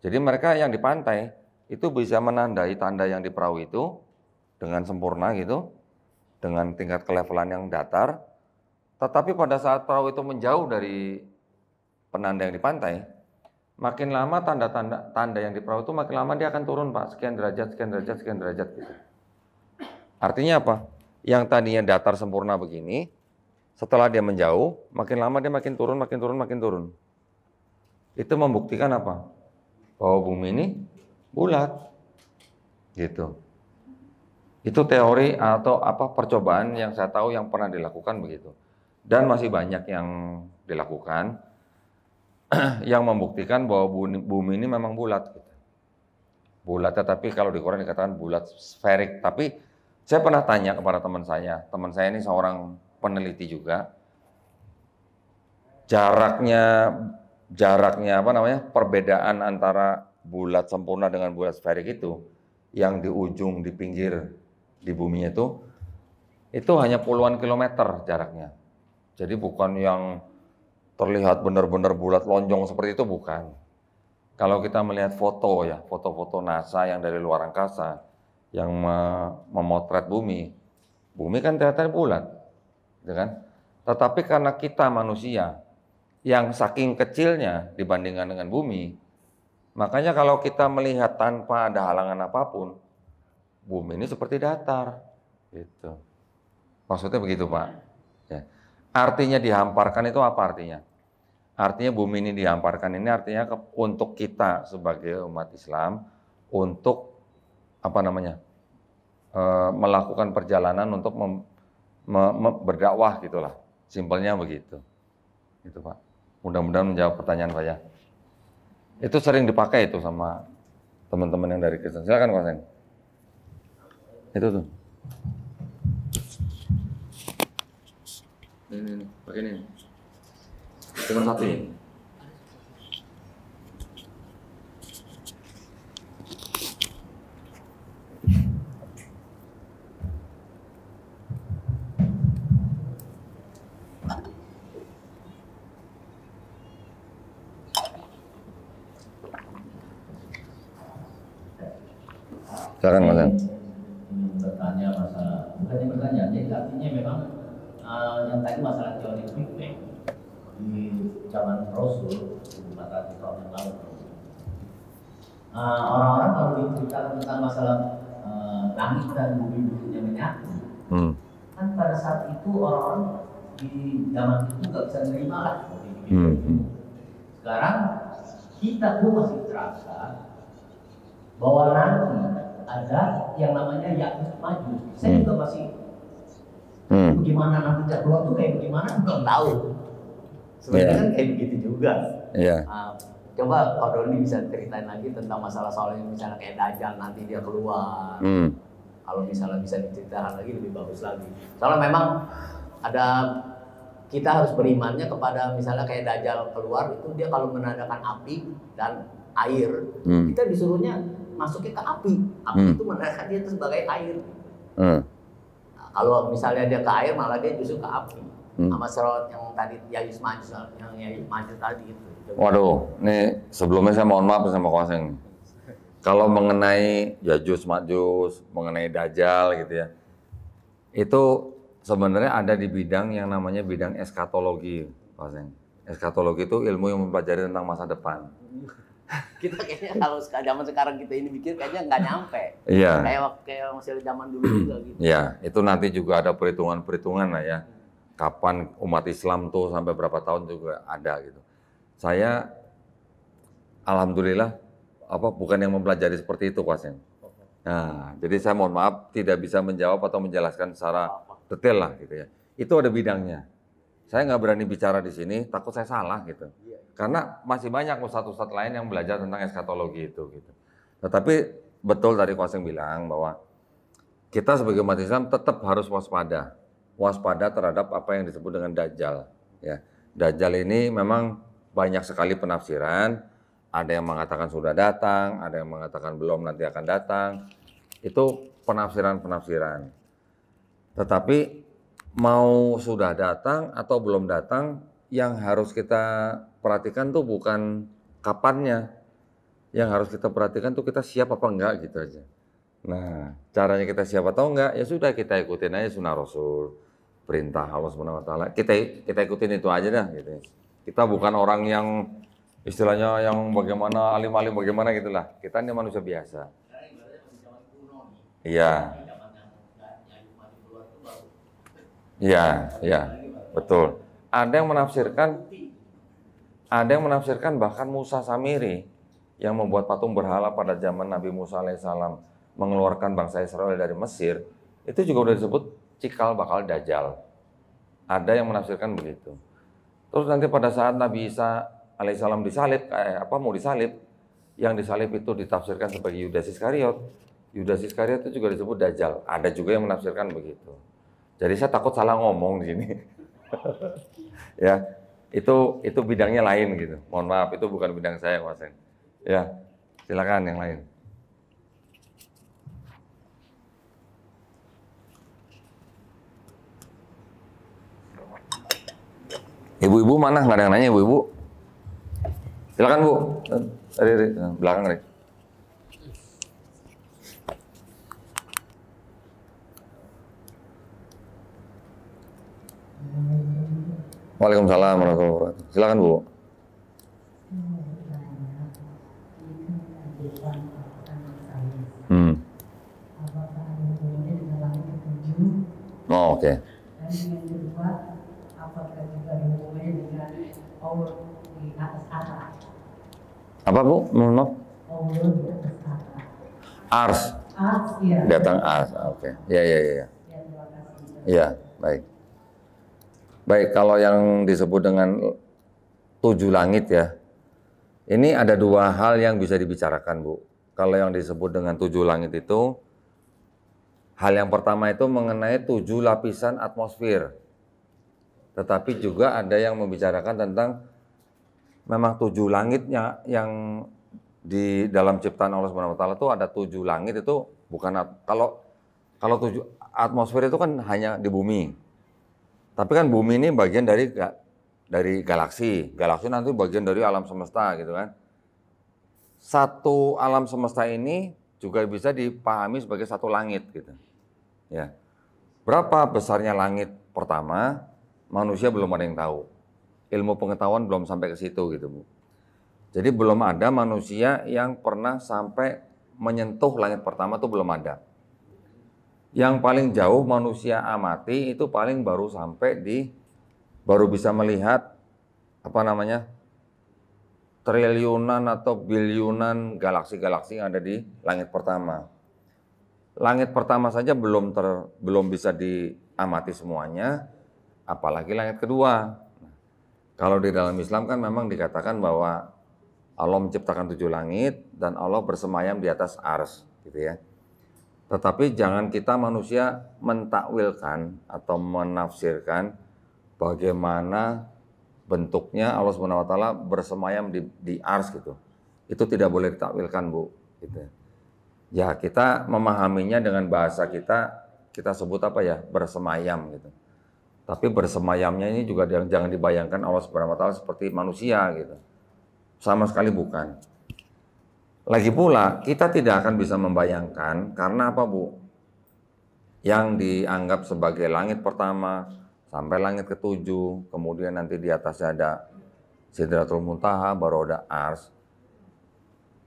Jadi mereka yang di pantai itu bisa menandai tanda yang di perahu itu dengan sempurna gitu, dengan tingkat kelevelan yang datar. Tetapi pada saat perahu itu menjauh dari penanda yang di pantai, makin lama tanda yang di perahu itu makin lama dia akan turun Pak, sekian derajat, sekian derajat, sekian derajat gitu. Artinya apa? Yang tadinya datar sempurna begini, setelah dia menjauh, makin lama dia makin turun, makin turun, makin turun. Itu membuktikan apa? Bahwa bumi ini bulat. Gitu. Itu teori atau apa percobaan yang saya tahu yang pernah dilakukan begitu. Dan masih banyak yang dilakukan yang membuktikan bahwa bumi ini memang bulat. Gitu. Bulat, tetapi kalau di Quran dikatakan bulat sferik. Tapi saya pernah tanya kepada teman saya ini seorang peneliti juga, jaraknya apa namanya, perbedaan antara bulat sempurna dengan bulat sferik itu, yang di ujung di pinggir di bumi itu hanya puluhan kilometer jaraknya. Jadi bukan yang terlihat benar-benar bulat lonjong seperti itu, bukan. Kalau kita melihat foto ya, foto-foto NASA yang dari luar angkasa yang memotret bumi kan ternyata bulat, gitu kan? Tetapi karena kita manusia yang saking kecilnya dibandingkan dengan bumi, makanya kalau kita melihat tanpa ada halangan apapun, bumi ini seperti datar, gitu. Maksudnya begitu Pak. Ya. Artinya dihamparkan itu apa artinya? Artinya bumi ini dihamparkan ini artinya untuk kita sebagai umat Islam untuk apa namanya melakukan perjalanan untuk berdakwah gitulah, simpelnya begitu. Itu Pak. Mudah-mudahan menjawab pertanyaan saya. Itu sering dipakai itu sama teman-teman yang dari Kristen. Silakan Pak Seng. Itu tuh. Ini pakai ini. Cuma satu ini. Silakan Mas. Bertanya masalah, bukannya bertanya, jadi artinya memang yang tadi masalah teori Big Bang di zaman Rasul 400 tahun yang lalu. Orang-orang kalau diceritakan tentang masalah langit dan bumi-buminya menyatu, kan pada saat itu orang-orang di zaman itu nggak bisa menerima lah. Sekarang kita pun masih terasa bahwa nanti ada yang namanya Ya'juj Ma'juj. Saya juga masih bagaimana nanti keluar tuh kayak bagaimana belum tahu. Sebenarnya kan kayak begitu juga. Coba Pak Doni bisa ceritain lagi tentang masalah soalnya misalnya kayak Dajjal nanti dia keluar. Kalau misalnya bisa diceritakan lagi lebih bagus lagi. Soalnya memang ada kita harus berimannya kepada misalnya kayak Dajjal keluar itu dia kalau menandakan api dan air. Kita disuruhnya masuknya ke api. Api itu menandakan dia itu sebagai air. Nah, kalau misalnya dia ke air malah dia justru ke api. Sama serot yang tadi Ya'juj Ma'juj tadi itu. Waduh, ini sebelumnya saya mohon maaf sama Kwaseng. Kalau mengenai Ya'juj Ma'juj, mengenai Dajjal gitu ya, itu sebenarnya ada di bidang yang namanya bidang eskatologi, Kwaseng. Eskatologi itu ilmu yang mempelajari tentang masa depan. Kita kayaknya kalau zaman sekarang kita ini mikir kayaknya nggak nyampe. Iya. Kayak masih zaman dulu juga gitu. Iya, itu nanti juga ada perhitungan-perhitungan lah ya. Kapan umat Islam tuh sampai berapa tahun juga ada gitu. Saya alhamdulillah bukan yang mempelajari seperti itu Kwaseng. Nah, jadi saya mohon maaf tidak bisa menjawab atau menjelaskan secara detail lah gitu ya. Itu ada bidangnya. Saya nggak berani bicara di sini, takut saya salah gitu. Karena masih banyak ustadz-ustadz lain yang belajar tentang eskatologi itu gitu. Tetapi betul tadi Kwaseng bilang bahwa kita sebagai umat Islam tetap harus waspada terhadap apa yang disebut dengan Dajjal. Ya, Dajjal ini memang banyak sekali penafsiran. Ada yang mengatakan sudah datang, ada yang mengatakan belum nanti akan datang. Itu penafsiran-penafsiran. Tetapi mau sudah datang atau belum datang, yang harus kita perhatikan tuh bukan kapannya. Yang harus kita perhatikan tuh kita siap apa enggak gitu aja. Nah, caranya kita siap atau enggak, ya sudah kita ikutin aja sunnah Rasul, perintah Allah SWT. Kita ikutin itu aja dah gitu. Kita bukan orang yang istilahnya yang bagaimana alim-alim bagaimana gitulah. Kita ini manusia biasa. Iya. Iya, betul. Ada yang menafsirkan bahkan Musa Samiri yang membuat patung berhala pada zaman Nabi Musa alaihissalam mengeluarkan bangsa Israel dari Mesir, itu juga udah disebut cikal bakal Dajjal. Ada yang menafsirkan begitu. Terus nanti pada saat Nabi Isa alaihissalam disalib, mau disalib, yang disalib itu ditafsirkan sebagai Yudas Iskariot. Yudas Iskariot itu juga disebut Dajjal. Ada juga yang menafsirkan begitu. Jadi saya takut salah ngomong di sini. Ya, itu bidangnya lain gitu. Mohon maaf, itu bukan bidang saya, Mas. Ya, silakan yang lain. Ibu-ibu mana? Nggak ada yang nanya, ibu-ibu. Silakan, Bu. Dari belakang, Rik. Waalaikumsalam warahmatullahi wabarakatuh. Silakan, Bu. Oh, oke. Dan yang kedua, apakah juga ada hubungannya dengan Allah di atas atas? Apa, Bu? Mohon maaf. Allah di atas atas. Ars. Ars, ya. Datang ars. Oke. Ya. Ya, terima kasih. Iya, baik. Baik, kalau yang disebut dengan 7 langit ya, ini ada 2 hal yang bisa dibicarakan, Bu. Kalau yang disebut dengan 7 langit itu, hal yang pertama itu mengenai 7 lapisan atmosfer. Tetapi juga ada yang membicarakan tentang memang 7 langitnya yang di dalam ciptaan Allah Subhanahu wa taala itu ada 7 langit itu bukan kalau 7 atmosfer itu kan hanya di bumi. Tapi kan bumi ini bagian dari galaksi. Galaksi nanti bagian dari alam semesta gitu kan. Satu alam semesta ini juga bisa dipahami sebagai satu langit gitu. Ya. Berapa besarnya langit pertama? Manusia belum ada yang tahu. Ilmu pengetahuan belum sampai ke situ gitu, Bu. Jadi belum ada manusia yang pernah sampai menyentuh langit pertama itu belum ada. Yang paling jauh manusia amati itu paling baru bisa melihat triliunan atau biliunan galaksi-galaksi yang ada di langit pertama. Langit pertama saja belum bisa diamati semuanya, apalagi langit kedua. Kalau di dalam Islam kan memang dikatakan bahwa Allah menciptakan 7 langit dan Allah bersemayam di atas ars, gitu ya. Tetapi jangan kita manusia mentakwilkan atau menafsirkan bagaimana bentuknya Allah Subhanahu wa taala bersemayam di ars gitu. Itu tidak boleh ditakwilkan, Bu, gitu. Ya, kita memahaminya dengan bahasa kita sebut apa ya? Bersemayam gitu. Tapi bersemayamnya ini juga jangan dibayangkan Allah Subhanahu wa taala seperti manusia gitu. Sama sekali bukan. Lagi pula, kita tidak akan bisa membayangkan karena apa, Bu? Yang dianggap sebagai langit pertama sampai langit ke-7, kemudian nanti di atasnya ada Sidratul Muntaha, baru ada ars.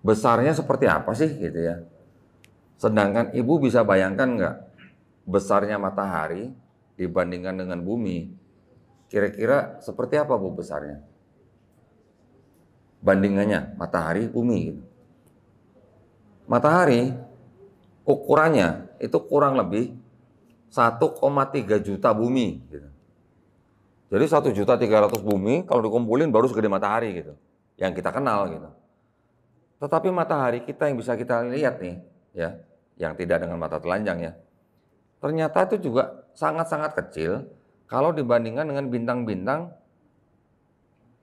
Besarnya seperti apa sih gitu ya? Sedangkan Ibu bisa bayangkan nggak besarnya matahari dibandingkan dengan bumi? Kira-kira seperti apa, Bu, besarnya? Bandingannya matahari, bumi gitu. Matahari ukurannya itu kurang lebih 1,3 juta bumi gitu. Jadi 1.300.000 bumi kalau dikumpulin baru segede matahari gitu. Yang kita kenal gitu. Tetapi matahari kita yang bisa kita lihat nih ya, yang tidak dengan mata telanjang ya. Ternyata itu juga sangat-sangat kecil kalau dibandingkan dengan bintang-bintang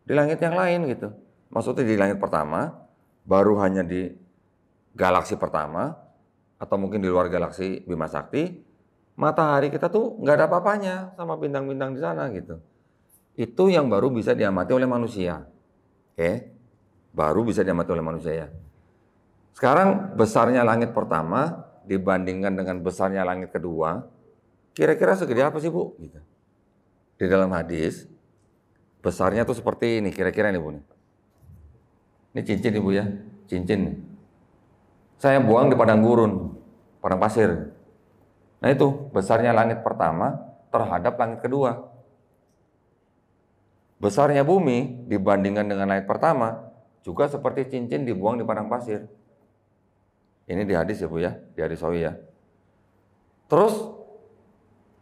di langit yang lain gitu. Maksudnya di langit pertama baru hanya di galaksi pertama, atau mungkin di luar galaksi Bima Sakti, matahari kita tuh nggak ada apa-apanya sama bintang-bintang di sana gitu. Itu yang baru bisa diamati oleh manusia. Oke? Baru bisa diamati oleh manusia ya. Sekarang besarnya langit pertama dibandingkan dengan besarnya langit kedua, kira-kira segede apa sih, Bu? Gitu. Di dalam hadis, besarnya tuh seperti ini, kira-kira nih, Bu. Ini cincin Ibu ya, cincin nih. Saya buang di padang gurun, padang pasir. Nah itu besarnya langit pertama terhadap langit kedua. Besarnya bumi dibandingkan dengan langit pertama juga seperti cincin dibuang di padang pasir. Ini di hadis ya Bu ya, di hadis Sahih ya. Terus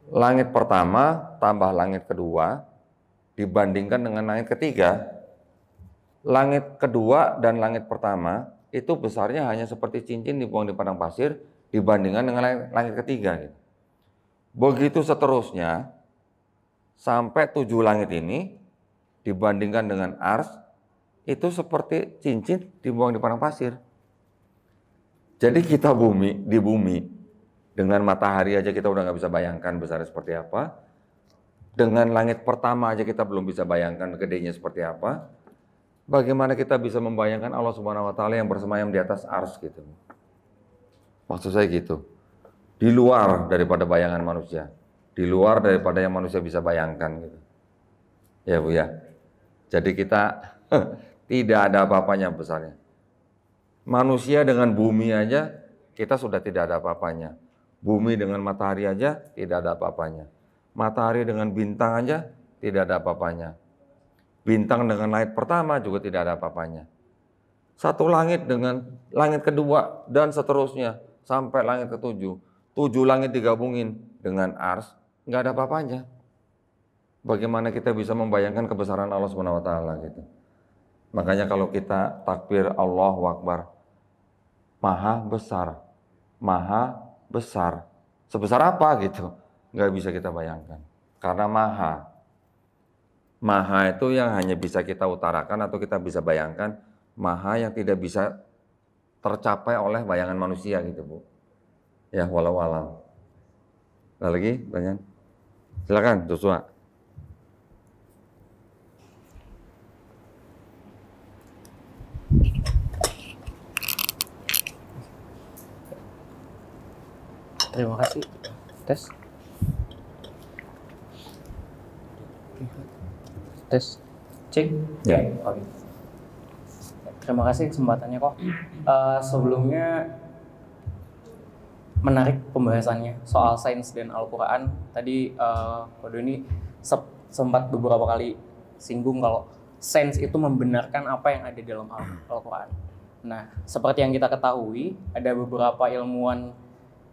langit pertama tambah langit kedua dibandingkan dengan langit ketiga. Langit kedua dan langit pertama itu besarnya hanya seperti cincin dibuang di padang pasir dibandingkan dengan langit ketiga. Begitu seterusnya sampai 7 langit ini dibandingkan dengan ars itu seperti cincin dibuang di padang pasir. Jadi kita di bumi dengan matahari aja kita udah nggak bisa bayangkan besarnya seperti apa. Dengan langit pertama aja kita belum bisa bayangkan gedenya seperti apa. Bagaimana kita bisa membayangkan Allah Subhanahu wa taala yang bersemayam di atas ars gitu. Maksud saya gitu. Di luar daripada bayangan manusia. Di luar daripada yang manusia bisa bayangkan gitu. Ya Bu ya. Jadi kita tidak ada apa-apanya besarnya. Manusia dengan bumi aja kita sudah tidak ada apa-apanya. Bumi dengan matahari aja tidak ada apa-apanya. Matahari dengan bintang aja tidak ada apa-apanya. Bintang dengan langit pertama juga tidak ada apa-apanya. Satu langit dengan langit kedua dan seterusnya sampai langit ketujuh. 7 langit digabungin dengan ars, nggak ada apa-apanya. Bagaimana kita bisa membayangkan kebesaran Allah Subhanahu wa taala gitu. Makanya kalau kita takbir Allahu Akbar, maha besar. Maha besar. Sebesar apa gitu? Nggak bisa kita bayangkan. Karena maha. Maha itu yang hanya bisa kita utarakan atau kita bisa bayangkan, maha yang tidak bisa tercapai oleh bayangan manusia gitu Bu. Ya walau alam. Ada lagi pertanyaan? Silakan Joshua. Terima kasih. Tes. Tes. Cek. Ya. Oke. Terima kasih kesempatannya kok. Sebelumnya menarik pembahasannya soal sains dan Al-Quran. Tadi Pak Doni sempat beberapa kali singgung kalau sains itu membenarkan apa yang ada dalam Al-Quran. Nah, seperti yang kita ketahui, ada beberapa ilmuwan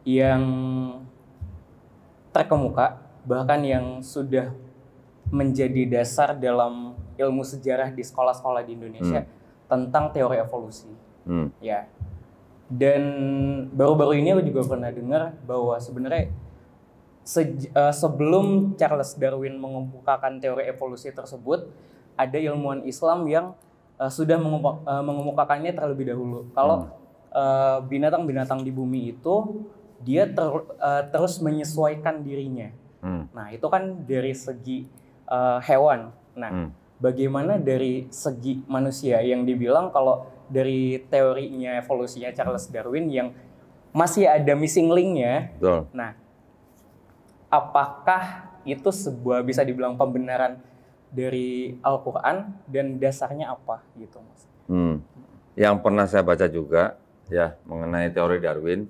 yang terkemuka, bahkan yang sudah menjadi dasar dalam ilmu sejarah di sekolah-sekolah di Indonesia tentang teori evolusi. Ya. Dan baru-baru ini aku juga pernah dengar bahwa sebenarnya sebelum Charles Darwin mengemukakan teori evolusi tersebut, ada ilmuwan Islam yang sudah mengemukakannya terlebih dahulu. Kalau binatang-binatang di bumi itu dia terus menyesuaikan dirinya. Nah, itu kan dari segi hewan. Nah, bagaimana dari segi manusia yang dibilang kalau dari teorinya evolusinya Charles Darwin yang masih ada missing link-nya. Betul. Nah, apakah itu sebuah bisa dibilang pembenaran dari Al-Quran dan dasarnya apa gitu Mas? Yang pernah saya baca juga ya mengenai teori Darwin,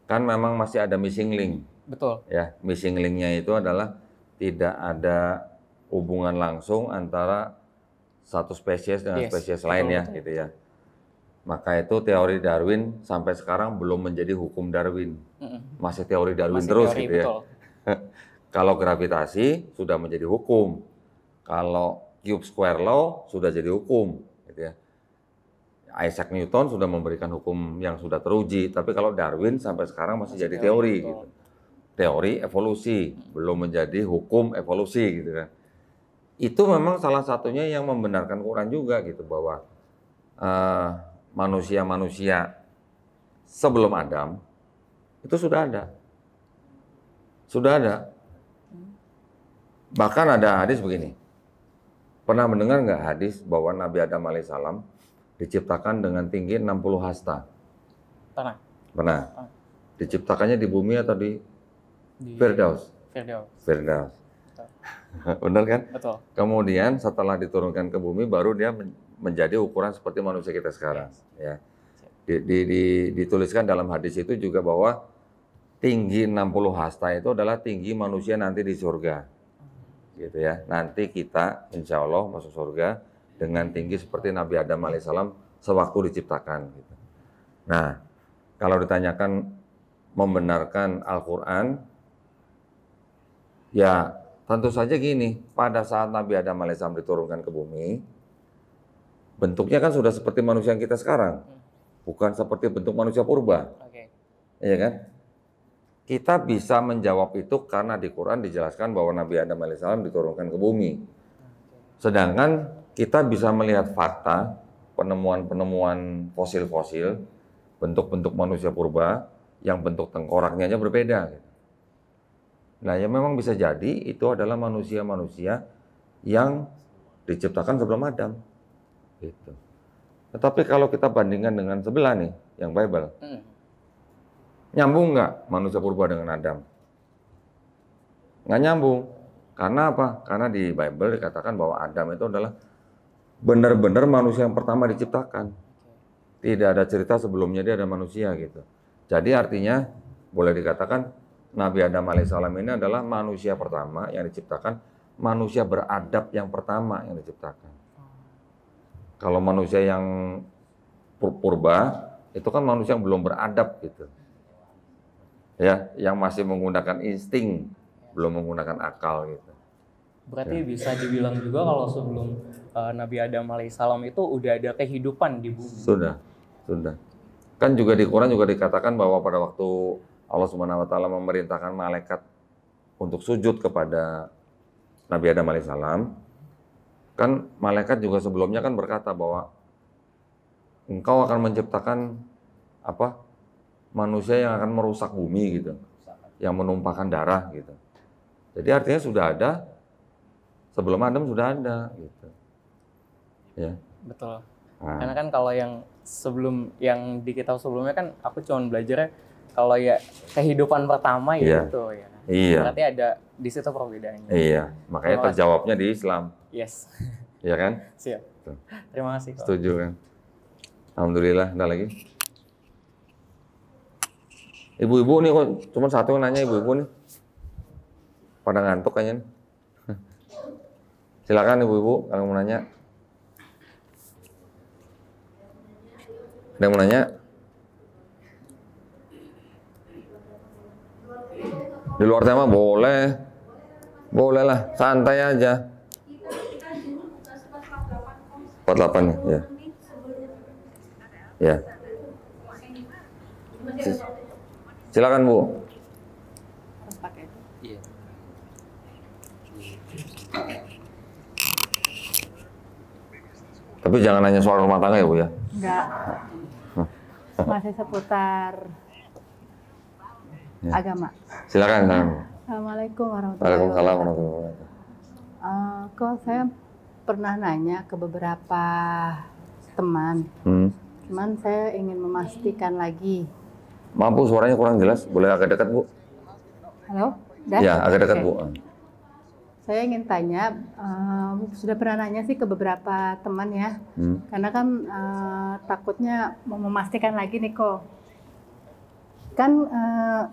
kan memang masih ada missing link. Betul. Ya, missing link-nya itu adalah tidak ada hubungan langsung antara satu spesies dengan spesies lain ya, gitu ya. Maka itu teori Darwin sampai sekarang belum menjadi hukum Darwin. Masih teori Darwin terus gitu ya. Kalau gravitasi sudah menjadi hukum. Kalau cube square law sudah jadi hukum gitu ya. Isaac Newton sudah memberikan hukum yang sudah teruji, tapi kalau Darwin sampai sekarang masih jadi teori gitu. Teori evolusi, belum menjadi hukum evolusi gitu kan. Itu memang salah satunya yang membenarkan Quran juga gitu bahwa manusia-manusia sebelum Adam itu sudah ada. Sudah ada. Bahkan ada hadis begini. Pernah mendengar nggak hadis bahwa Nabi Adam alaihissalam diciptakan dengan tinggi 60 hasta? Pernah. Pernah. Diciptakannya di bumi atau di Firdaus? Firdaus. Benar kan? Betul. Kemudian setelah diturunkan ke bumi baru dia menjadi ukuran seperti manusia kita sekarang. Ya. Dituliskan dalam hadis itu juga bahwa tinggi 60 hasta itu adalah tinggi manusia nanti di surga. Gitu ya. Nanti kita insya Allah masuk surga dengan tinggi seperti Nabi Adam alaihissalam sewaktu diciptakan. Gitu. Nah, kalau ditanyakan membenarkan Al-Quran, ya tentu saja gini, pada saat Nabi Adam alaihissalam diturunkan ke bumi, bentuknya kan sudah seperti manusia yang kita sekarang, bukan seperti bentuk manusia purba. Iya kan? Kita bisa menjawab itu karena di Quran dijelaskan bahwa Nabi Adam alaihissalam diturunkan ke bumi. Sedangkan kita bisa melihat fakta, penemuan-penemuan fosil-fosil, bentuk-bentuk manusia purba, yang bentuk tengkoraknya aja berbeda. Nah, ya memang bisa jadi itu adalah manusia-manusia yang diciptakan sebelum Adam. Gitu. Tetapi kalau kita bandingkan dengan sebelah nih, yang Bible, nyambung nggak manusia purba dengan Adam? Nggak nyambung. Karena apa? Karena di Bible dikatakan bahwa Adam itu adalah benar-benar manusia yang pertama diciptakan. Tidak ada cerita sebelumnya dia ada manusia gitu. Jadi artinya boleh dikatakan Nabi Adam alaihissalam ini adalah manusia pertama yang diciptakan, manusia beradab yang pertama yang diciptakan. Kalau manusia yang purba itu kan manusia yang belum beradab gitu. Ya, yang masih menggunakan insting, belum menggunakan akal gitu. Berarti bisa dibilang juga kalau sebelum Nabi Adam alaihissalam itu udah ada kehidupan di bumi. Sudah. Kan juga di Quran juga dikatakan bahwa pada waktu Allah Subhanahu wa taala memerintahkan malaikat untuk sujud kepada Nabi Adam alaihissalam, kan malaikat juga sebelumnya kan berkata bahwa engkau akan menciptakan manusia yang akan merusak bumi gitu, yang menumpahkan darah gitu. Jadi artinya sudah ada sebelum Adam sudah ada gitu. Ya. Betul. Nah. Karena kan kalau yang di kitab sebelumnya kan aku cuma belajarnya kalau ya kehidupan pertama ya itu ya. Iya. Berarti ada di situ perbedaannya. Iya, makanya terjawabnya di Islam. Yes. Iya kan? Siap. Terima kasih. Setuju kan? Alhamdulillah, ada lagi. Ibu-ibu nih kok cuma satu yang nanya ibu-ibu nih. Pada ngantuk kayaknya nih. Silakan ibu-ibu kalau mau nanya. Ada yang mau nanya? Di luar tema boleh. Boleh lah, santai aja. 48 nih, ya. Ya. Silakan Bu. Tapi jangan nanya soal rumah tangga ya Bu ya. Enggak. Masih seputar agama. Silakan. Assalamualaikum warahmatullahi Waalaikumsalam wabarakatuh. warahmatullahi wabarakatuh. Kok saya pernah nanya ke beberapa teman, cuman saya ingin memastikan lagi. Maaf Bu, suaranya kurang jelas. Boleh agak dekat Bu? Halo? Dah? Ya, agak dekat Oke. Bu. Saya ingin tanya, sudah pernah nanya sih ke beberapa teman ya, karena kan takutnya mau memastikan lagi nih kok. Kan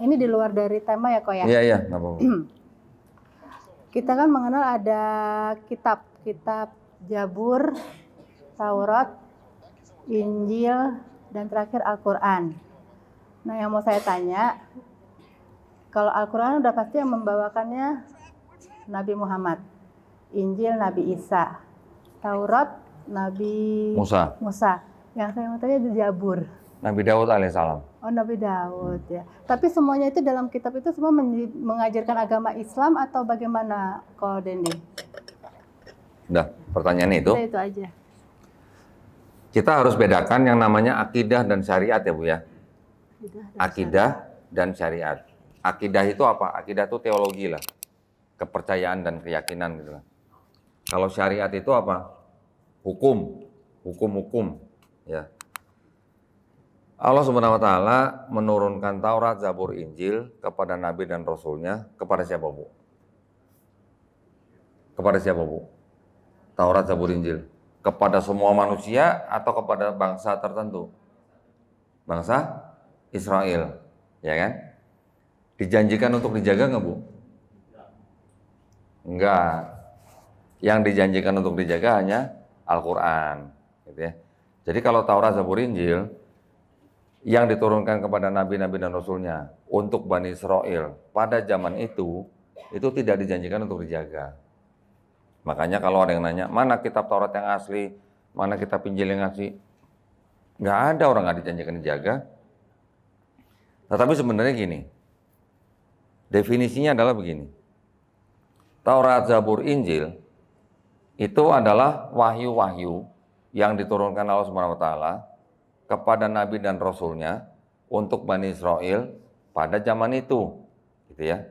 ini di luar dari tema ya kok ya. Iya, nggak apa-apa. Kita kan mengenal ada kitab Zabur, Taurat, Injil, dan terakhir Al-Quran. Nah yang mau saya tanya, kalau Al-Quran udah pasti yang membawakannya Nabi Muhammad, Injil Nabi Isa, Taurat Nabi Musa. Yang saya mau tanya di Zabur. Nabi Daud alaihissalam. Oh Nabi Daud ya. Tapi semuanya itu dalam kitab itu semua mengajarkan agama Islam atau bagaimana, Ko Dendi? Udah, pertanyaannya itu. Itu aja. Kita harus bedakan yang namanya akidah dan syariat ya Bu ya. Akidah dan syariat. Akidah itu apa? Akidah itu teologi lah. Kepercayaan dan keyakinan gitu lah. Kalau syariat itu apa? Hukum ya. Allah Subhanahu wa taala menurunkan Taurat, Zabur, Injil kepada nabi dan rasulnya kepada siapa, Bu? Kepada siapa, Bu? Taurat, Zabur, Injil. Kepada semua manusia atau kepada bangsa tertentu? Bangsa Israel, ya kan? Dijanjikan untuk dijaga nggak, Bu? Enggak. Yang dijanjikan untuk dijaga hanya Al-Quran, gitu ya. Jadi kalau Taurat, Zabur, Injil yang diturunkan kepada nabi-nabi dan rasulnya untuk Bani Israel pada zaman itu tidak dijanjikan untuk dijaga. Makanya kalau ada yang nanya, mana kitab Taurat yang asli, mana kitab Injil yang asli, nggak ada, orang nggak dijanjikan dijaga. Tetapi sebenarnya gini, definisinya adalah begini. Taurat, Zabur, Injil itu adalah wahyu-wahyu yang diturunkan Allah SWT kepada Nabi dan Rasulnya untuk Bani Israel pada zaman itu, gitu ya.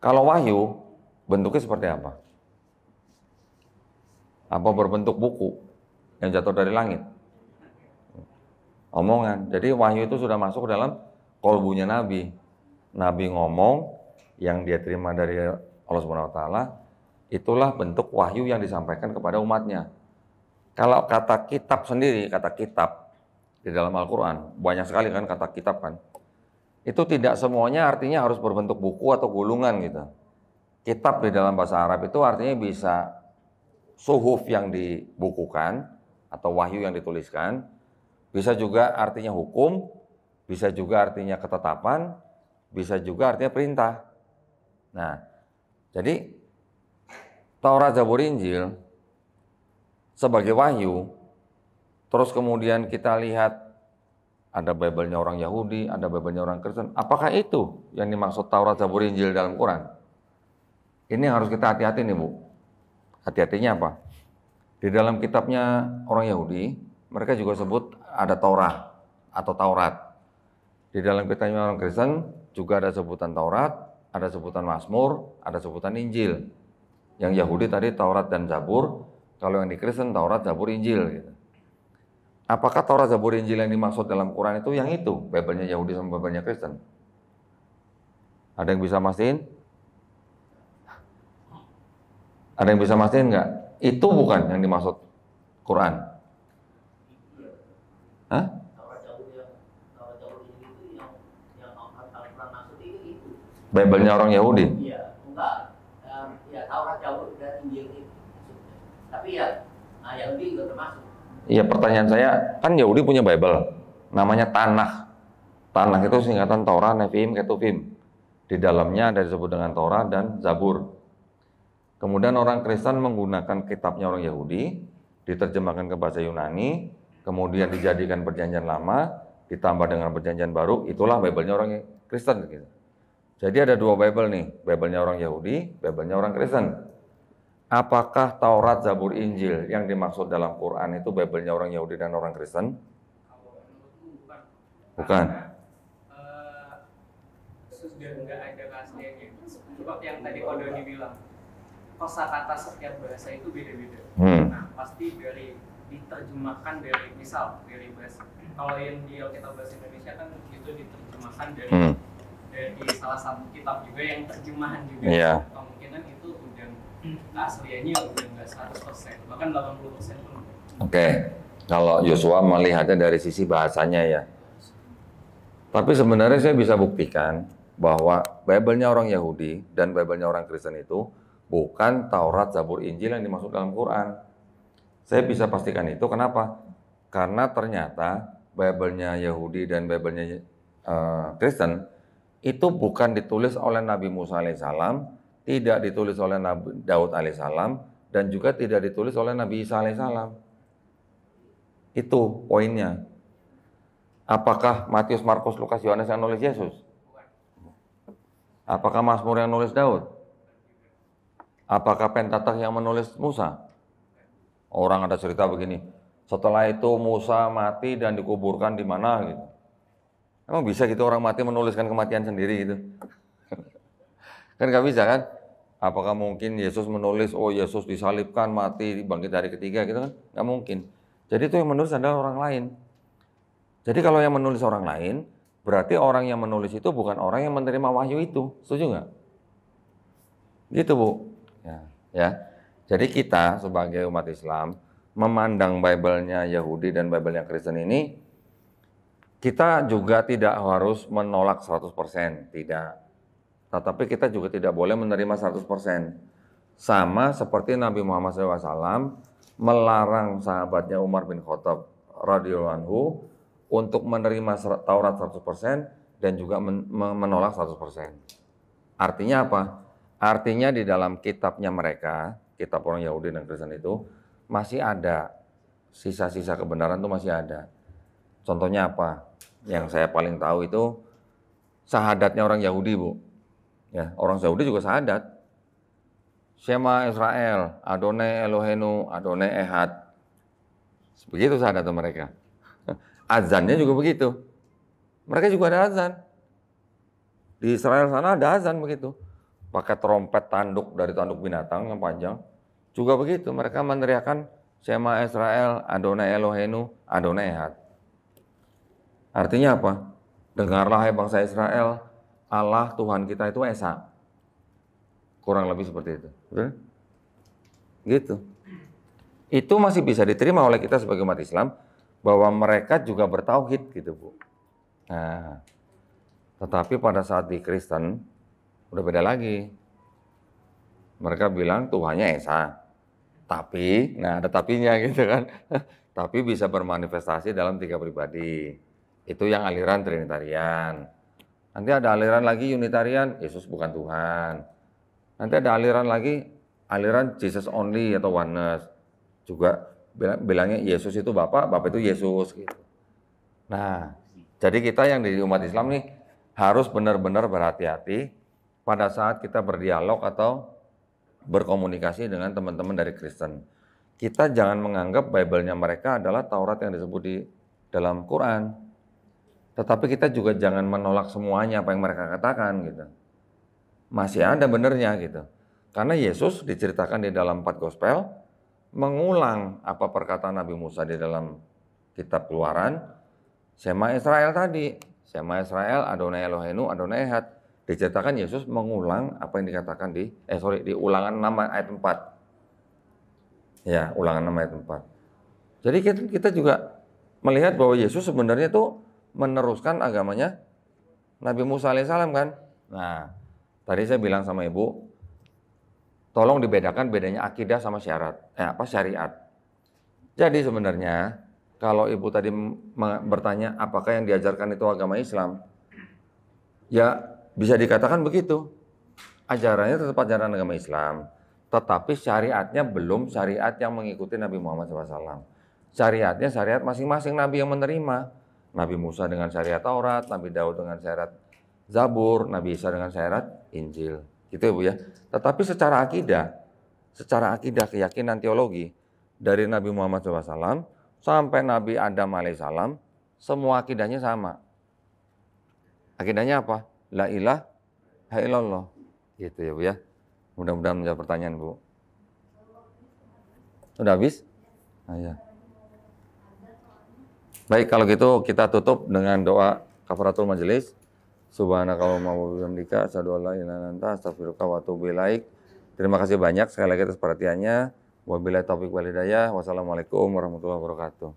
Kalau wahyu bentuknya seperti apa? Apa berbentuk buku yang jatuh dari langit? Omongan. Jadi wahyu itu sudah masuk dalam kolbunya Nabi. Nabi ngomong yang dia terima dari Allah SWT. Itulah bentuk wahyu yang disampaikan kepada umatnya. Kalau kata kitab sendiri, kata kitab di dalam Al-Quran, banyak sekali kan kata kitab kan. Itu tidak semuanya artinya harus berbentuk buku atau gulungan gitu. Kitab di dalam bahasa Arab itu artinya bisa suhuf yang dibukukan atau wahyu yang dituliskan. Bisa juga artinya hukum, bisa juga artinya ketetapan, bisa juga artinya perintah. Nah, jadi Taurat, Zabur, Injil sebagai wahyu, terus kemudian kita lihat ada Bible-nya orang Yahudi, ada Bible-nya orang Kristen. Apakah itu yang dimaksud Taurat, Zabur, Injil dalam Quran? Ini harus kita hati-hati nih, Bu. Hati-hatinya apa? Di dalam kitabnya orang Yahudi, mereka juga sebut ada Taurat atau Taurat. Di dalam kitabnya orang Kristen juga ada sebutan Taurat, ada sebutan Mazmur, ada sebutan Injil. Yang Yahudi tadi Taurat dan Zabur, kalau yang di Kristen Taurat, Zabur, Injil gitu. Apakah Taurat, Zabur, Injil yang dimaksud dalam Quran itu yang itu? Bible-nya Yahudi sama Bible-nya Kristen? Ada yang bisa mastiin? Ada yang bisa mastiin nggak? Itu bukan yang dimaksud Quran. Hah? Bible-nya orang Yahudi? Iya, enggak. Ya Taurat, Zabur, dan Injil itu. Tapi ya Yahudi juga termasuk. Iya, pertanyaan saya, kan Yahudi punya Bible, namanya Tanakh. Tanakh itu singkatan Torah, Nevi'im, Ketuvim. Di dalamnya ada disebut dengan Torah dan Zabur. Kemudian orang Kristen menggunakan kitabnya orang Yahudi, diterjemahkan ke bahasa Yunani, kemudian dijadikan perjanjian lama, ditambah dengan perjanjian baru, itulah Bible-nya orang Kristen. Gitu. Jadi ada dua Bible nih, Bible-nya orang Yahudi, Bible-nya orang Kristen. Apakah Taurat, Zabur, Injil yang dimaksud dalam Quran itu Bible-nya orang Yahudi dan orang Kristen? Bukan. Sudah nggak ada keasliannya. Seperti yang tadi Ko Doni bilang, kosakata setiap bahasa itu beda-beda. Nah, pasti dari diterjemahkan dari misal dari bahasa. Kalau yang di Alkitab bahasa Indonesia kan itu diterjemahkan dari salah satu kitab juga yang terjemahan juga. Yeah. Kemungkinan itu udah asliannya udah nggak 100%, bahkan 80% pun. Oke, kalau Yosua melihatnya dari sisi bahasanya ya. Tapi sebenarnya saya bisa buktikan bahwa Bible-nya orang Yahudi dan Bible-nya orang Kristen itu bukan Taurat, Zabur, Injil yang dimaksud dalam Quran. Saya bisa pastikan itu, kenapa? Karena ternyata Bible-nya Yahudi dan Bible-nya Kristen itu bukan ditulis oleh Nabi Musa alaihissalam, tidak ditulis oleh Nabi Daud alaihissalam, dan juga tidak ditulis oleh Nabi Isa alaihissalam. Itu poinnya. Apakah Matius, Markus, Lukas, Yohanes yang nulis Yesus? Apakah Mazmur yang nulis Daud? Apakah Pentatakh yang menulis Musa? Orang ada cerita begini, setelah itu Musa mati dan dikuburkan di mana gitu. Emang bisa gitu orang mati menuliskan kematian sendiri gitu? Kan nggak bisa kan? Apakah mungkin Yesus menulis, oh Yesus disalibkan, mati, bangkit hari ketiga gitu kan? Nggak mungkin. Jadi itu yang menulis adalah orang lain. Jadi kalau yang menulis orang lain, berarti orang yang menulis itu bukan orang yang menerima wahyu itu. Setuju nggak? Gitu Bu. Ya. Jadi kita sebagai umat Islam memandang Bible-nya Yahudi dan Bible-nya Kristen ini, kita juga tidak harus menolak 100%, tidak. Tetapi kita juga tidak boleh menerima 100%. Sama seperti Nabi Muhammad SAW melarang sahabatnya Umar bin Khattab radhiyallahu anhu untuk menerima Taurat 100% dan juga menolak 100%. Artinya apa? Artinya di dalam kitabnya mereka, kitab orang Yahudi dan Kristen itu, masih ada sisa-sisa kebenaran itu masih ada. Contohnya apa? Yang saya paling tahu itu syahadatnya orang Yahudi, Bu. Ya, orang Yahudi juga syahadat. Shema Israel, Adonai Eloheinu, Adonai Ehad. Begitu syahadat mereka. Azannya juga begitu. Mereka juga ada azan. Di Israel sana ada azan begitu. Pakai trompet tanduk dari tanduk binatang yang panjang. Juga begitu, mereka meneriakan Shema Israel, Adonai Eloheinu, Adonai Ehad. Artinya apa? Dengarlah hai bangsa Israel, Allah Tuhan kita itu Esa. Kurang lebih seperti itu. Betul? Gitu. Itu masih bisa diterima oleh kita sebagai umat Islam, bahwa mereka juga bertauhid gitu, Bu. Nah, tetapi pada saat di Kristen, udah beda lagi. Mereka bilang Tuhannya Esa. Tapi, nah ada tapinya gitu kan. Tapi bisa bermanifestasi dalam 3 pribadi. Itu yang aliran Trinitarian. Nanti ada aliran lagi Unitarian, Yesus bukan Tuhan. Nanti ada aliran lagi, aliran Jesus only atau oneness. Juga bilangnya Yesus itu Bapa, Bapa itu Yesus gitu. Nah, jadi kita yang di umat Islam nih harus benar-benar berhati-hati pada saat kita berdialog atau berkomunikasi dengan teman-teman dari Kristen. Kita jangan menganggap Bible-nya mereka adalah Taurat yang disebut di dalam Quran. Tetapi kita juga jangan menolak semuanya apa yang mereka katakan gitu. Masih ada benernya gitu. Karena Yesus diceritakan di dalam 4 Gospel mengulang apa perkataan Nabi Musa di dalam kitab Keluaran. Shema Israel tadi, Shema Israel, Adonai Eloheinu, Adonai Ehad. Diceritakan Yesus mengulang apa yang dikatakan di Ulangan 6 ayat 4. Ya, Ulangan 6 ayat 4. Jadi kita juga melihat bahwa Yesus sebenarnya itu meneruskan agamanya Nabi Musa alaihissalam kan. Nah, tadi saya bilang sama Ibu, tolong dibedakan bedanya akidah sama syariat. Jadi sebenarnya kalau Ibu tadi bertanya apakah yang diajarkan itu agama Islam, ya bisa dikatakan begitu. Ajarannya tetap ajaran agama Islam, tetapi syariatnya belum syariat yang mengikuti Nabi Muhammad SAW. Syariatnya syariat masing-masing Nabi yang menerima. Nabi Musa dengan syariat Taurat, Nabi Daud dengan syariat Zabur, Nabi Isa dengan syariat Injil. Gitu ya Bu ya. Tetapi secara akidah keyakinan teologi dari Nabi Muhammad SAW sampai Nabi Adam alaihissalam, semua akidahnya sama. Akidahnya apa? La ilaha illallah. Gitu ya Bu ya. Mudah-mudahan menjawab pertanyaan Bu. Udah habis? Nah, ya. Baik, kalau gitu kita tutup dengan doa kafaratul majelis. Subhanakallahumma wa bihamdika asyhadu an la ilaha illa anta astaghfiruka wa atubu ilaik. Terima kasih banyak sekali lagi atas perhatiannya. Wabillahi taufiq wal hidayah. Wassalamualaikum warahmatullahi wabarakatuh.